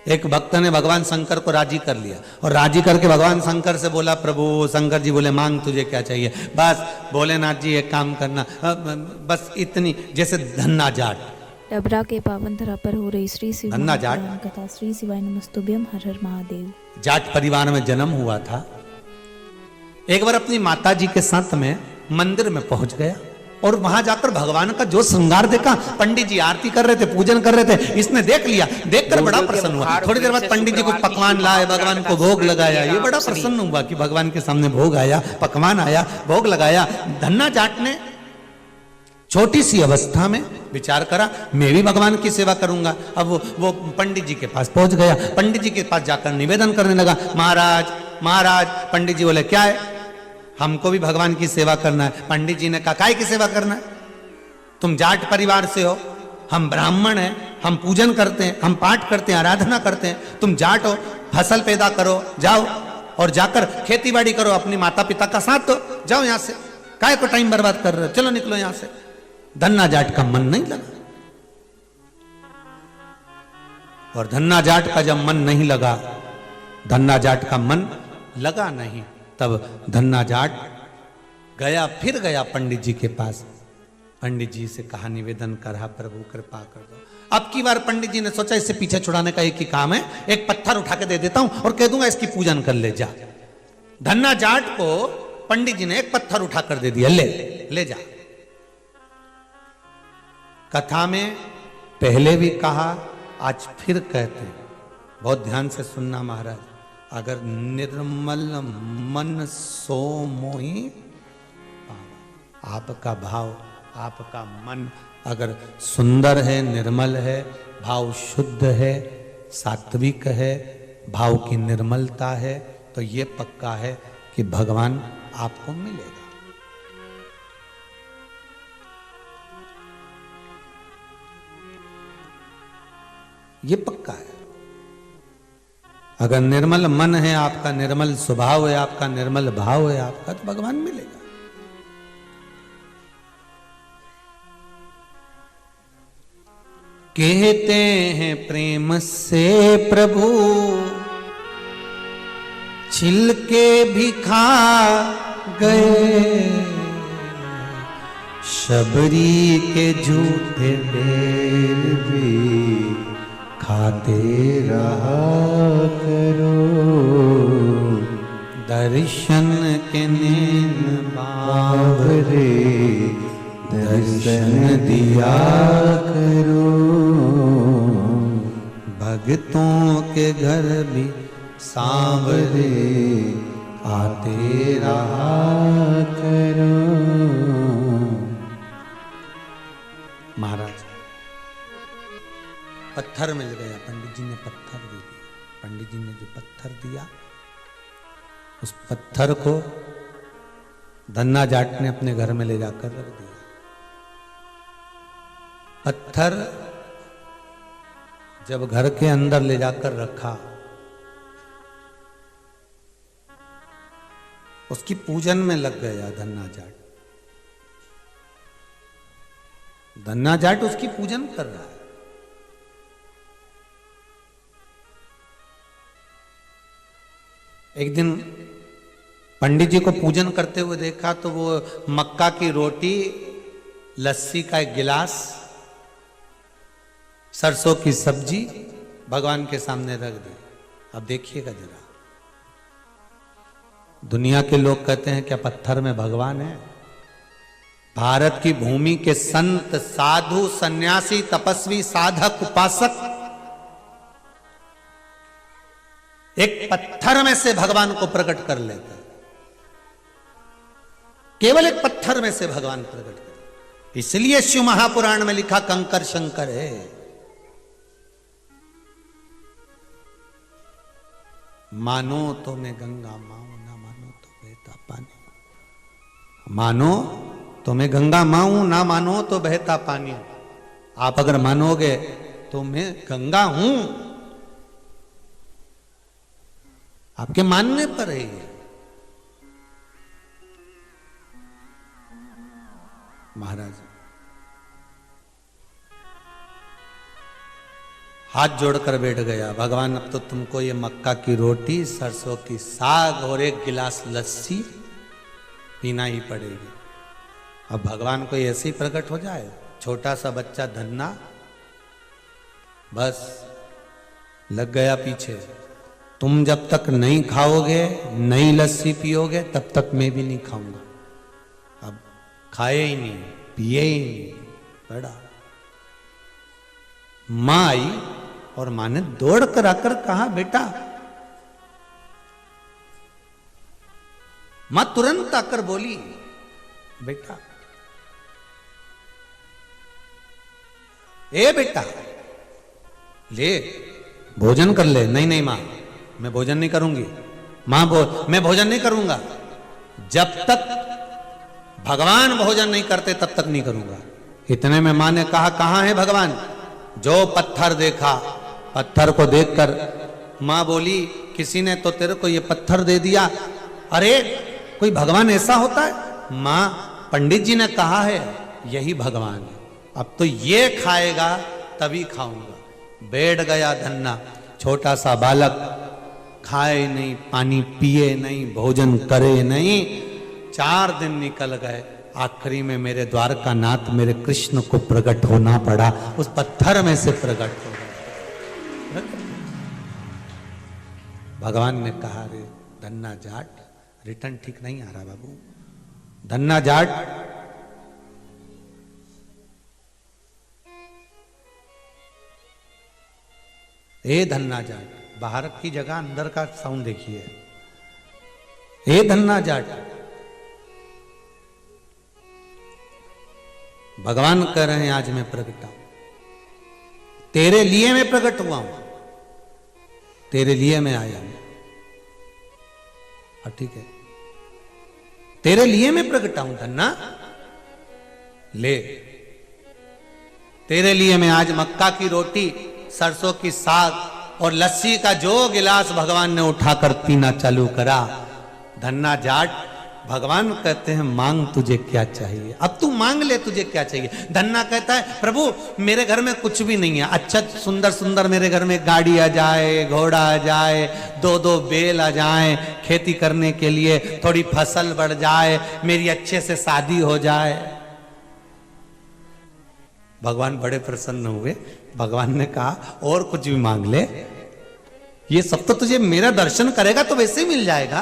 एक भक्त ने भगवान शंकर को राजी कर लिया, और राजी करके भगवान शंकर से बोला, प्रभु शंकर जी बोले मांग तुझे क्या चाहिए। बस भोलेनाथ जी एक काम करना, बस इतनी, जैसे धन्ना जाट, डबरा के पावन धरा पर हो रही श्री शिव धन्ना जाट कथा। श्री शिवाय नमस्तुभ्यम, हर हर महादेव। जाट परिवार में जन्म हुआ था। एक बार अपनी माता जी के साथ में मंदिर में पहुंच गया, और वहां जाकर भगवान का जो श्रृंगार देखा, पंडित जी आरती कर रहे थे, पूजन कर रहे थे, इसने देख लिया, देखकर बड़ा प्रसन्न हुआ। थोड़ी देर बाद पंडित जी को पकवान लाए, भगवान को भोग लगाया। ये बड़ा प्रसन्न हुआ कि भगवान के सामने भोग आया, पकवान आया, भोग लगाया। धन्ना जाट ने छोटी सी अवस्था में विचार करा, मैं भी भगवान की सेवा करूंगा। अब वो पंडित जी के पास पहुंच गया, पंडित जी के पास जाकर निवेदन करने लगा, महाराज महाराज। पंडित जी बोले क्या है? हमको भी भगवान की सेवा करना है। पंडित जी ने कहा काय की सेवा करना है? तुम जाट परिवार से हो, हम ब्राह्मण हैं, हम पूजन करते हैं, हम पाठ करते हैं, आराधना करते हैं। तुम जाट हो, फसल पैदा करो, जाओ और जाकर खेती बाड़ी करो, अपनी माता पिता का साथ दो, जाओ यहां से, काय को टाइम बर्बाद कर रहे हो, चलो निकलो यहां से। धन्ना जाट का मन नहीं लगा, और धन्ना जाट का जब मन नहीं लगा, धन्ना जाट का मन लगा नहीं, तब धन्ना जाट गया, फिर गया पंडित जी के पास। पंडित जी से कहा, निवेदन करा, प्रभु कृपा कर दो। अब की बार पंडित जी ने सोचा इससे पीछे छुड़ाने का एक ही काम है, एक पत्थर उठा के दे देता हूं और कह दूंगा इसकी पूजन कर ले जा। धन्ना जाट को पंडित जी ने एक पत्थर उठा कर दे दिया, ले जा। कथा में पहले भी कहा, आज फिर कहते हैं, बहुत ध्यान से सुनना महाराज। अगर निर्मल मन सो मोहि पावा, आपका भाव, आपका मन अगर सुंदर है, निर्मल है, भाव शुद्ध है, सात्विक है, भाव की निर्मलता है, तो ये पक्का है कि भगवान आपको मिलेगा। ये पक्का है। अगर निर्मल मन है आपका, निर्मल स्वभाव है आपका, निर्मल भाव है आपका, तो भगवान मिलेगा। कहते हैं प्रेम से प्रभु छिलके भी खा गए, शबरी के झूठे बेर भी खाते रहा करो, दर्शन के नैन बावरे दर्शन दिया करो, भक्तों के घर भी सांवरे आते रहा करो। महाराज पत्थर मिल गया, पंडित जी ने पत्थर दे दिया। पंडित जी ने जो पत्थर दिया उस पत्थर को धन्ना जाट ने अपने घर में ले जाकर रख दिया। पत्थर जब घर के अंदर ले जाकर रखा, उसकी पूजन में लग गया धन्ना जाट। धन्ना जाट उसकी पूजन कर रहा है। एक दिन पंडित जी को पूजन करते हुए देखा तो वो मक्का की रोटी, लस्सी का एक गिलास, सरसों की सब्जी भगवान के सामने रख दी। अब देखिएगा जरा, दुनिया के लोग कहते हैं क्या पत्थर में भगवान है? भारत की भूमि के संत, साधु, सन्यासी, तपस्वी, साधक, उपासक एक पत्थर में से भगवान को प्रकट कर लेते हैं। केवल एक पत्थर में से भगवान प्रकट कर, इसलिए शिव महापुराण में लिखा कंकर शंकर है। मानो तो मैं गंगा माऊं, ना मानो तो बहता पानी। मानो तो मैं गंगा माऊं, ना मानो तो बहता पानी। आप अगर मानोगे तो मैं गंगा हूं, आपके मानने पर है ये। महाराज हाथ जोड़कर बैठ गया, भगवान अब तो तुमको ये मक्का की रोटी, सरसों की साग और एक गिलास लस्सी पीना ही पड़ेगी। अब भगवान को ऐसे ही प्रकट हो जाए, छोटा सा बच्चा धन्ना बस लग गया पीछे। तुम जब तक नहीं खाओगे, नहीं लस्सी पियोगे, तब तक मैं भी नहीं खाऊंगा। अब खाए ही नहीं, पिए ही नहीं, बड़ा। मां आई और मां ने दौड़ कर आकर कहा, बेटा। मां तुरंत आकर बोली, बेटा, ए बेटा, ले भोजन कर ले। नहीं नहीं मां, मैं भोजन नहीं करूंगी। मां मैं भोजन नहीं करूंगा, जब तक भगवान भोजन नहीं करते तब तक नहीं करूंगा। इतने में मां ने कहा, कहां है भगवान? जो पत्थर देखा, पत्थर को देखकर मां बोली, किसी ने तो तेरे को ये पत्थर दे दिया। अरे कोई भगवान ऐसा होता है? मां, पंडित जी ने कहा है यही भगवान है, अब तो ये खाएगा तभी खाऊंगा। बैठ गया धन्ना, छोटा सा बालक, खाए नहीं, पानी पिए नहीं, भोजन करे नहीं। 4 दिन निकल गए, आखिरी में मेरे द्वारका नाथ, मेरे कृष्ण को प्रकट होना पड़ा, उस पत्थर में से प्रकट हो गए। भगवान ने कहा, रे धन्ना जाट, रिटर्न ठीक नहीं आ रहा बाबू। धन्ना जाट, ए धन्ना जाट, बाहर की जगह अंदर का साउंड देखिए। ए धन्ना जाट, भगवान कह रहे हैं आज मैं प्रकट हूं, तेरे लिए मैं प्रकट हुआ हूं, तेरे लिए मैं आया हूं। अब ठीक है, तेरे लिए मैं प्रकट हूं धन्ना, ले तेरे लिए मैं आज मक्का की रोटी, सरसों की साग और लस्सी का जो गिलास भगवान ने उठाकर पीना चालू करा। धन्ना जाट, भगवान कहते हैं मांग तुझे क्या चाहिए, अब तू मांग ले तुझे क्या चाहिए। धन्ना कहता है प्रभु मेरे घर में कुछ भी नहीं है, अच्छा सुंदर सुंदर मेरे घर में गाड़ी आ जाए, घोड़ा आ जाए, 2-2 बैल आ जाए, खेती करने के लिए थोड़ी फसल बढ़ जाए, मेरी अच्छे से शादी हो जाए। भगवान बड़े प्रसन्न हुए। भगवान ने कहा और कुछ भी मांग ले, ये सब तो तुझे मेरा दर्शन करेगा तो वैसे ही मिल जाएगा,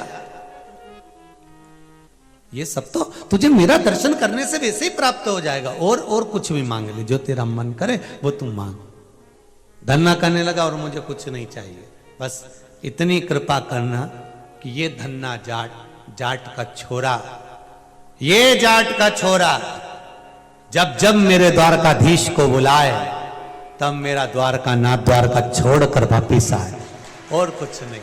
ये सब तो तुझे मेरा दर्शन करने से वैसे ही प्राप्त हो जाएगा, और कुछ भी मांग ले, जो तेरा मन करे वो तू मांग। धन्ना कहने लगा और मुझे कुछ नहीं चाहिए, बस इतनी कृपा करना कि ये धन्ना जाट का छोरा, ये जाट का छोरा जब जब मेरे द्वारकाधीश को बुलाए तब मेरा द्वारका नाथ द्वारका छोड़कर वापिस आए, और कुछ नहीं।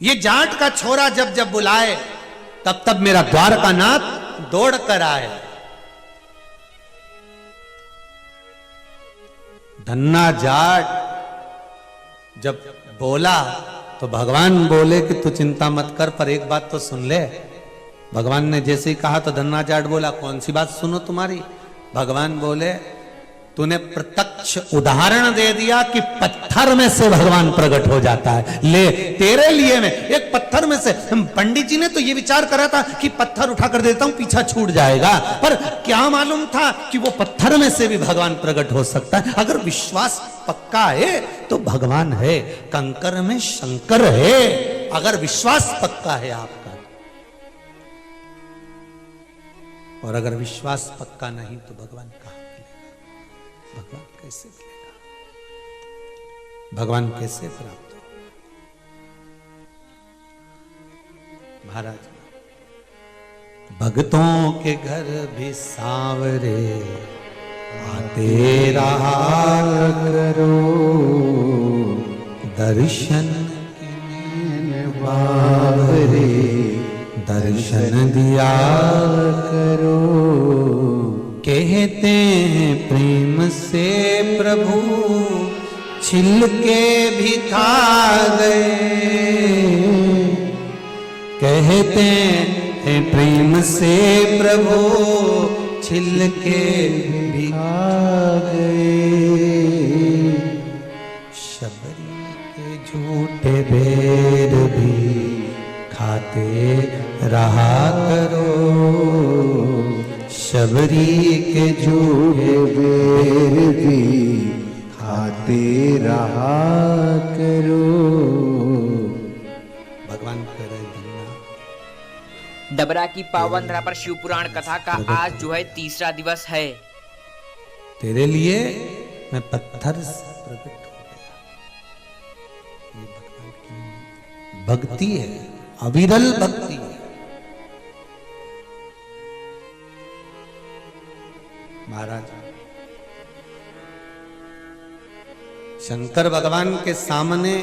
ये जाट का छोरा जब जब बुलाए तब तब मेरा द्वारका नाथ दौड़ कर आए। धन्ना जाट जब बोला तो भगवान बोले कि तू चिंता मत कर, पर एक बात तो सुन ले। भगवान ने जैसे ही कहा तो धन्ना जाट बोला कौन सी बात सुनो तुम्हारी। भगवान बोले तूने प्रत्यक्ष उदाहरण दे दिया कि पत्थर में से भगवान प्रकट हो जाता है, ले तेरे लिए मैं एक पत्थर में से। पंडित जी ने तो ये विचार करा था कि पत्थर उठा कर देता हूं पीछा छूट जाएगा, पर क्या मालूम था कि वो पत्थर में से भी भगवान प्रकट हो सकता है। अगर विश्वास पक्का है तो भगवान है, कंकर में शंकर है, अगर विश्वास पक्का है आपका। और अगर विश्वास पक्का नहीं तो भगवान कहां मिलेगा, भगवान कैसे मिलेगा, भगवान कैसे प्राप्त हो। महाराज भक्तों के घर भी सांवरे आते रहा करो, दर्शन बावरे दर्शन दिया करो। कहते हैं प्रेम से प्रभु छिल के भी खा गए, कहते हैं प्रेम से प्रभु छिल के भी खा गए। शबरी के झूठे बेर भी खाते रहा करो, शबरी के झूठे बेर भी खाते रहा करो। भगवान करे डबरा की पावन धरा पर शिव पुराण कथा का आज जो है 3रा दिवस है। तेरे लिए मैं पत्थर से प्रकट हो गया। ये भगवान की भक्ति है, अविरल भक्ति है। महाराज शंकर भगवान के सामने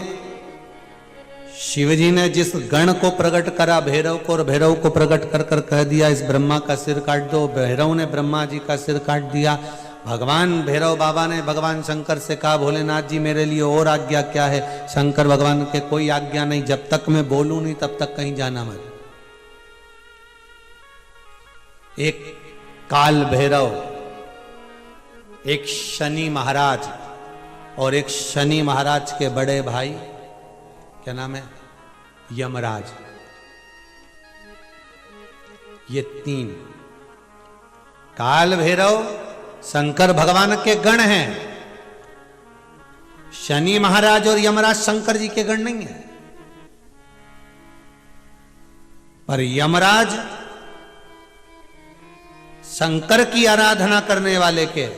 शिवजी ने जिस गण को प्रकट करा भैरव को, और भैरव को प्रकट कर कर कह दिया इस ब्रह्मा का सिर काट दो, भैरव ने ब्रह्मा जी का सिर काट दिया। भगवान भैरव बाबा ने भगवान शंकर से कहा भोलेनाथ जी मेरे लिए और आज्ञा क्या है। शंकर भगवान के कोई आज्ञा नहीं, जब तक मैं बोलूं नहीं तब तक कहीं जाना मत। एक काल भैरव, एक शनि महाराज और एक शनि महाराज के बड़े भाई, क्या नाम है, यमराज, ये 3 काल भैरव शंकर भगवान के गण हैं। शनि महाराज और यमराज शंकर जी के गण नहीं है, पर यमराज शंकर की आराधना करने वाले के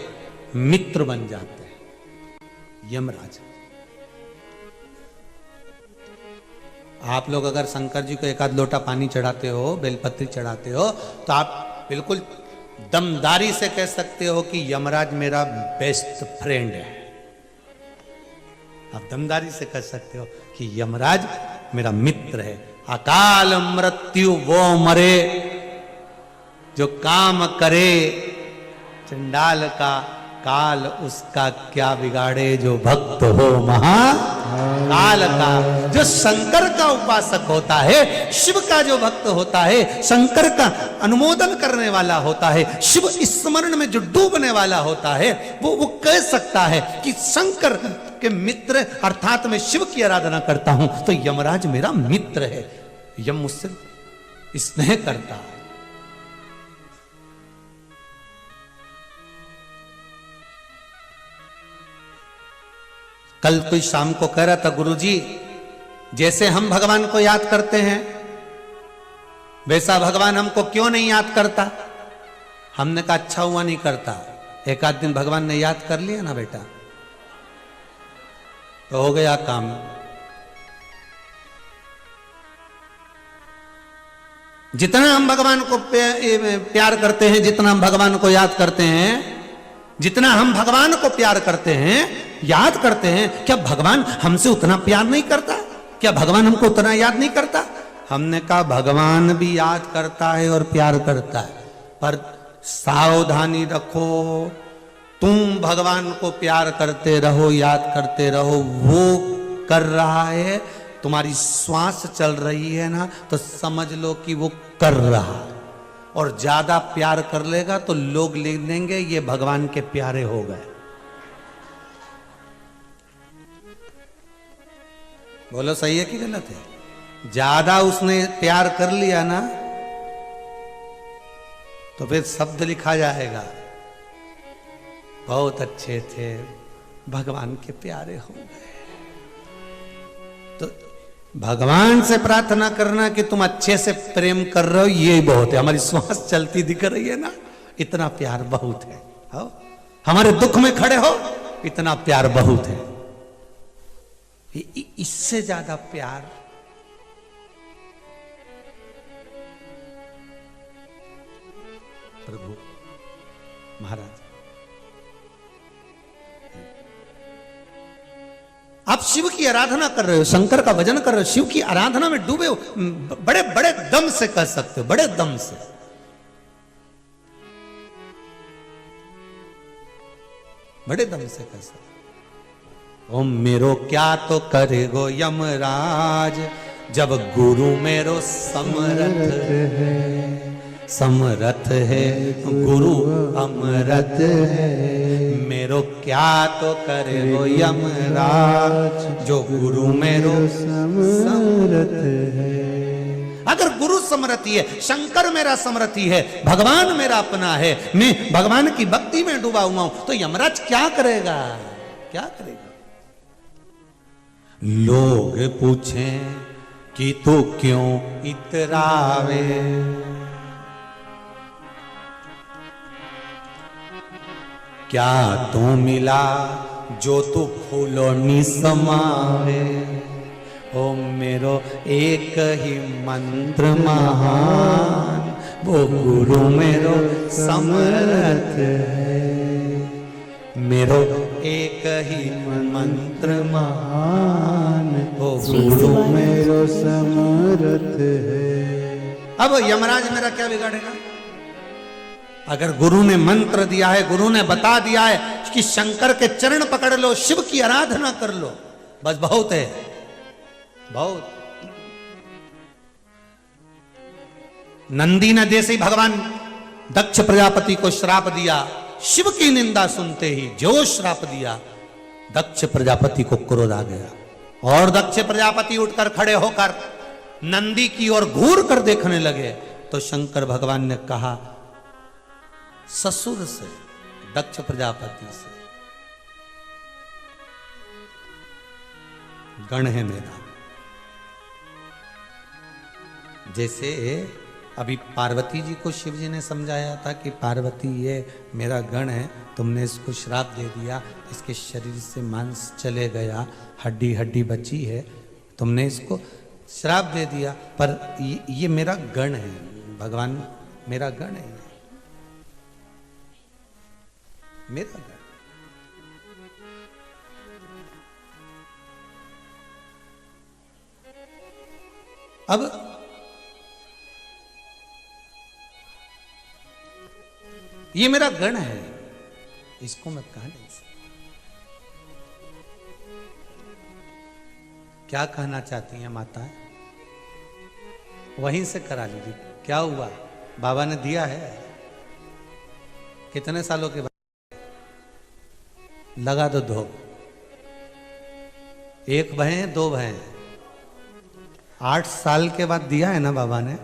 मित्र बन जाते हैं। यमराज, आप लोग अगर शंकर जी को एक आध लोटा पानी चढ़ाते हो, बेलपत्री चढ़ाते हो, तो आप बिल्कुल दमदारी से कह सकते हो कि यमराज मेरा बेस्ट फ्रेंड है। आप दमदारी से कह सकते हो कि यमराज मेरा मित्र है। अकाल मृत्यु वो मरे जो काम करे, चंडाल का काल उसका क्या बिगाड़े जो भक्त हो महा काल का। जो शंकर का उपासक होता है, शिव का जो भक्त होता है, शंकर का अनुमोदन करने वाला होता है, शिव स्मरण में जो डूबने वाला होता है, वो कह सकता है कि शंकर के मित्र अर्थात मैं शिव की आराधना करता हूं तो यमराज मेरा मित्र है, यम मुझसे स्नेह करता है। कल कोई शाम को कह रहा था, गुरुजी जैसे हम भगवान को याद करते हैं वैसा भगवान हमको क्यों नहीं याद करता। हमने कहा अच्छा हुआ नहीं करता, एक आध दिन भगवान ने याद कर लिया ना बेटा तो हो गया काम। जितना हम भगवान को प्यार करते हैं, जितना हम भगवान को याद करते हैं, जितना हम भगवान को प्यार करते हैं, याद करते हैं, क्या भगवान हमसे उतना प्यार नहीं करता? क्या भगवान हमको उतना याद नहीं करता? हमने कहा भगवान भी याद करता है और प्यार करता है, पर सावधानी रखो। तुम भगवान को प्यार करते रहो, याद करते रहो, वो कर रहा है, तुम्हारी श्वास चल रही है ना तो समझ लो कि वो कर रहा है। और ज्यादा प्यार कर लेगा तो लोग लिख देंगे ये भगवान के प्यारे हो गए। बोलो सही है कि गलत है? ज्यादा उसने प्यार कर लिया ना तो फिर शब्द लिखा जाएगा बहुत अच्छे थे, भगवान के प्यारे हो गए। तो भगवान से प्रार्थना करना कि तुम अच्छे से प्रेम कर रहे हो ये बहुत है। हमारी श्वास चलती दिख रही है ना, इतना प्यार बहुत है। हो हमारे दुख में खड़े हो, इतना प्यार बहुत है। इससे ज्यादा प्यार प्रभु महाराज, आप शिव की आराधना कर रहे हो, शंकर का भजन कर रहे हो, शिव की आराधना में डूबे हो, बड़े बड़े दम से कह सकते हो, बड़े दम से। बड़े दम से कह सकते हो। ओम मेरो क्या तो करेगो यमराज, जब गुरु मेरो समरथ है, समरथ है गुरु अमरथ है। मेरो क्या तो करे वो यमराज, जो गुरु मेरो समरथ है। अगर गुरु समरथी है, शंकर मेरा समरथी है, भगवान मेरा अपना है, मैं भगवान की भक्ति में डूबा हुआ हूं तो यमराज क्या करेगा? क्या करेगा? लोग पूछें कि तू क्यों इतरावे, क्या तू मिला जो तू फूलों नी समावे। ओ मेरो एक ही मंत्र महान, वो गुरु मेरो समर्थ है। मेरो एक ही मंत्र महान, वो गुरु मेरो समर्थ है। अब यमराज मेरा क्या बिगाड़ेगा? अगर गुरु ने मंत्र दिया है, गुरु ने बता दिया है कि शंकर के चरण पकड़ लो, शिव की आराधना कर लो, बस बहुत है, बहुत। नंदी ने जैसे ही भगवान दक्ष प्रजापति को श्राप दिया, शिव की निंदा सुनते ही जो श्राप दिया, दक्ष प्रजापति को क्रोध आ गया और दक्ष प्रजापति उठकर खड़े होकर नंदी की ओर घूर कर देखने लगे तो शंकर भगवान ने कहा ससुर से, दक्ष प्रजापति से, गण है मेरा। जैसे अभी पार्वती जी को शिव जी ने समझाया था कि पार्वती ये मेरा गण है, तुमने इसको श्राप दे दिया, इसके शरीर से मांस चले गया, हड्डी हड्डी बची है, तुमने इसको श्राप दे दिया, पर ये मेरा गण है, भगवान मेरा गण है, मेरा गण। अब ये मेरा गण है, इसको मैं कह नहीं सकता। क्या कहना चाहती हैं माता? वहीं से करा लीजिए। क्या हुआ? बाबा ने दिया है। कितने सालों के बाद? लगा दो 2। 1 भैं 2 भैं। 8 साल के बाद दिया है ना बाबा ने।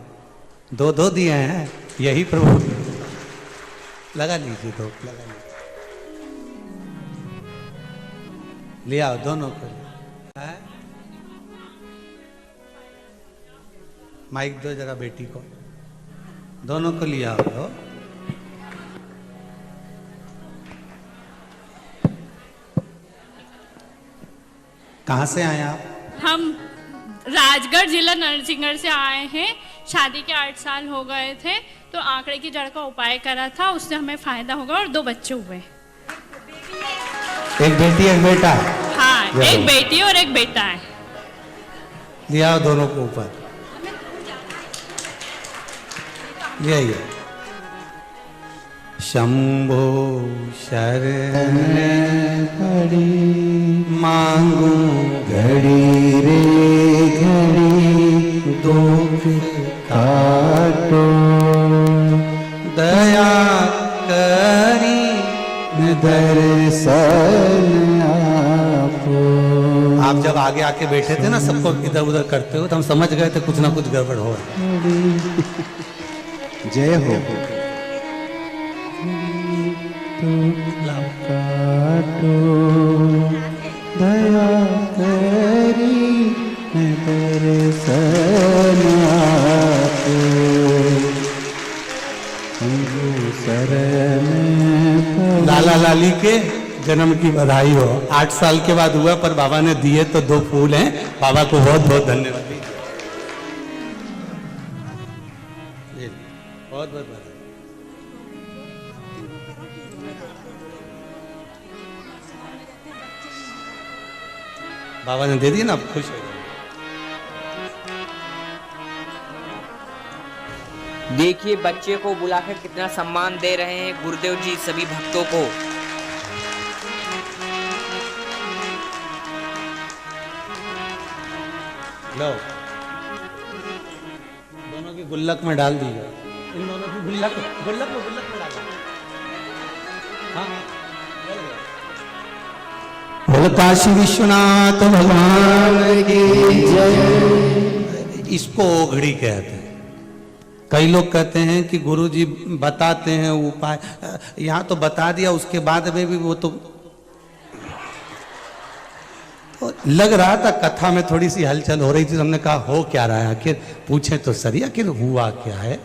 2 दिए हैं। यही प्रभु। लगा लीजिए 2 लगा लीजिए। ले आओ दोनों को। है? माइक दो जरा बेटी को। दोनों को लिया आओ। कहाँ से आए आप? हम राजगढ़ जिला नरसिंहगढ़ से आए हैं। शादी के 8 साल हो गए थे तो आंकड़े की जड़ का उपाय करा था, उससे हमें फायदा होगा और 2 बच्चे हुए। एक बेटी एक बेटा? हाँ, एक बेटी और एक बेटा है। लिया दोनों को ऊपर। ले आइए। शंभो शरण घड़ी मांगू घड़ी रे घड़ी दुख काटो, दया करी दर्शन आपो। आप जब आगे आके बैठे थे ना सबको इधर उधर करते हो तो हम समझ गए थे कुछ ना कुछ गड़बड़ हो। जय हो। काटो दया करी दर्शन आपो, लाला लाली के जन्म की बधाई हो। 8 साल के बाद हुआ पर बाबा ने दिए तो 2 फूल हैं। बाबा को बहुत बहुत धन्यवाद। बहुत बहुत बधाई। बाबा ने दे दिए ना, आप खुश हो गए। देखिए बच्चे को बुलाकर कितना सम्मान दे रहे हैं गुरुदेव जी सभी भक्तों को। लो दोनों की गुल्लक में डाल दीजिए। इन दोनों की गुल्लक में डाल। हाँ बोल काशी विश्वनाथ भगवान की जय। इसको ओघड़ी कहते हैं। कई लोग कहते हैं कि गुरुजी बताते हैं उपाय, यहाँ तो बता दिया, उसके बाद में भी वो तो लग रहा था कथा में थोड़ी सी हलचल हो रही थी। हमने कहा हो क्या रहा है, आखिर पूछे तो सही, आखिर हुआ क्या है।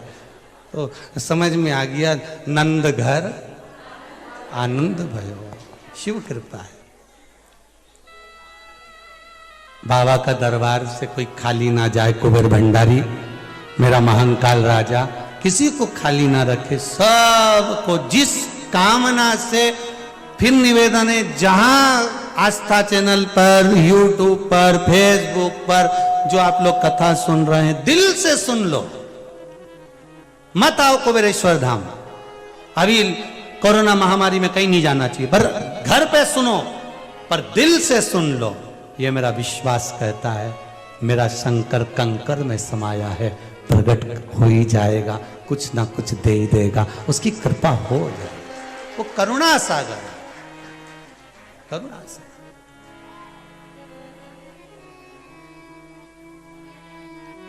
तो समझ में आ गया, नंद घर आनंद भयो, शिव कृपा है। बाबा का दरबार से कोई खाली ना जाए। कुबेर भंडारी मेरा महाकाल राजा किसी को खाली ना रखे, सबको जिस कामना से। फिर निवेदन है, जहां आस्था चैनल पर, यूट्यूब पर, फेसबुक पर जो आप लोग कथा सुन रहे हैं, दिल से सुन लो। मत आओ कुबेरेश्वर धाम। अभी कोरोना महामारी में कहीं नहीं जाना चाहिए, पर घर पे सुनो, पर दिल से सुन लो। ये मेरा विश्वास कहता है, मेरा शंकर कंकर में समाया है, प्रकट हो ही जाएगा, कुछ ना कुछ दे ही देगा, उसकी कृपा हो जाए। वो करुणा सागर, करुणा सागर।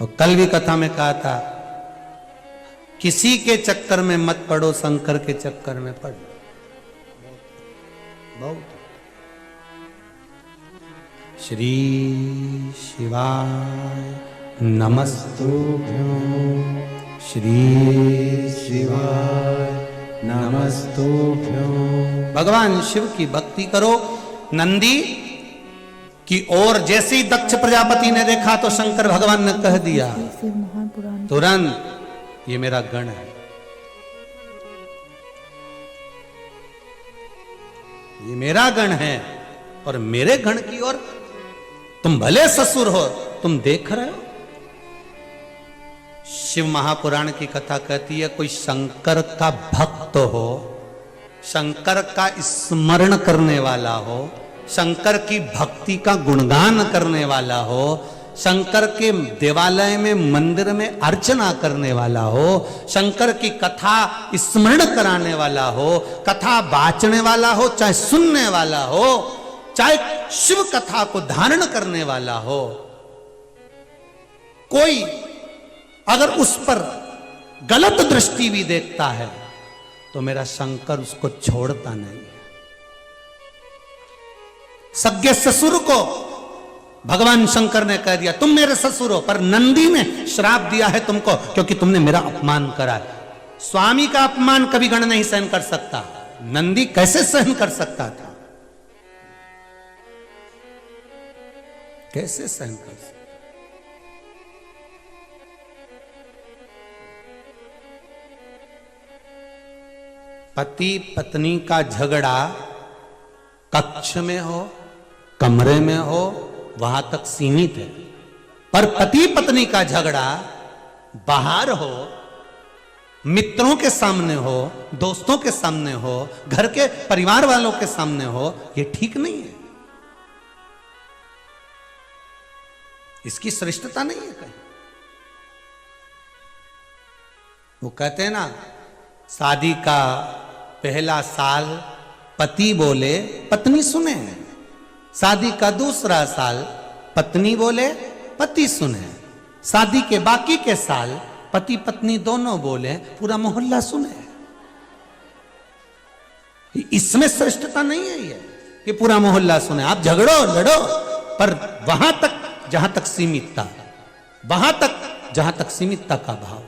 और कल भी कथा में कहा था, किसी के चक्कर में मत पड़ो, शंकर के चक्कर में पड़ो। बहुत। श्री शिवाय नमस्तुभ्यो, श्री शिवाय नमस्तुभ्यो। भगवान शिव की भक्ति करो। नंदी की ओर जैसे ही दक्ष प्रजापति ने देखा तो शंकर भगवान ने कह दिया शिव महान पुराण तुरंत, ये मेरा गण है, ये मेरा गण है। और मेरे गण की ओर तुम भले ससुर हो, तुम देख रहे हो। शिव महापुराण की कथा कहती है, कोई शंकर का भक्त हो, शंकर का स्मरण करने वाला हो, शंकर की भक्ति का गुणगान करने वाला हो, शंकर के देवालय में मंदिर में अर्चना करने वाला हो, शंकर की कथा स्मरण कराने वाला हो, कथा बाचने वाला हो, चाहे सुनने वाला हो, चाहे शिव कथा को धारण करने वाला हो, कोई अगर उस पर गलत दृष्टि भी देखता है तो मेरा शंकर उसको छोड़ता नहीं है। सज्ञ ससुर को भगवान शंकर ने कह दिया तुम मेरे ससुर हो, पर नंदी ने श्राप दिया है तुमको क्योंकि तुमने मेरा अपमान करा है। स्वामी का अपमान कभी गण नहीं सहन कर सकता, नंदी कैसे सहन कर सकता था? कैसे सहन कर सकता? पति पत्नी का झगड़ा कक्ष में हो, कमरे में हो, वहां तक सीमित है, पर पति पत्नी का झगड़ा बाहर हो, मित्रों के सामने हो, दोस्तों के सामने हो, घर के परिवार वालों के सामने हो, यह ठीक नहीं है। इसकी श्रेष्ठता नहीं है कहीं। वो कहते हैं ना, शादी का पहला साल पति बोले पत्नी सुने, शादी का दूसरा साल पत्नी बोले पति सुने, शादी के बाकी के साल पति पत्नी दोनों बोले पूरा मोहल्ला सुने। इसमें श्रेष्ठता नहीं है ये कि पूरा मोहल्ला सुने। आप झगड़ो लड़ो, पर वहां तक जहां तक सीमितता, वहां तक जहां तक सीमितता का भाव।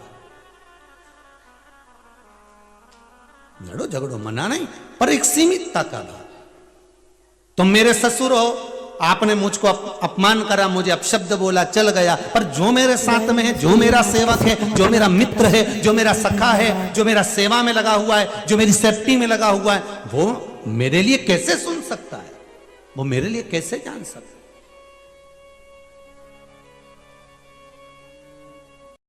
लड़ो झगड़ो मना नहीं, पर एक सीमितता का भाव। तुम मेरे ससुर हो, आपने मुझको अपमान करा, मुझे अपशब्द बोला, चल गया, पर जो मेरे साथ में है, जो मेरा सेवक है, जो मेरा मित्र है, जो मेरा सखा है, जो मेरा सेवा में लगा हुआ है, जो मेरी सेफ्टी में लगा हुआ है, वो मेरे लिए कैसे सुन सकता है? वो मेरे लिए कैसे जान सकता है?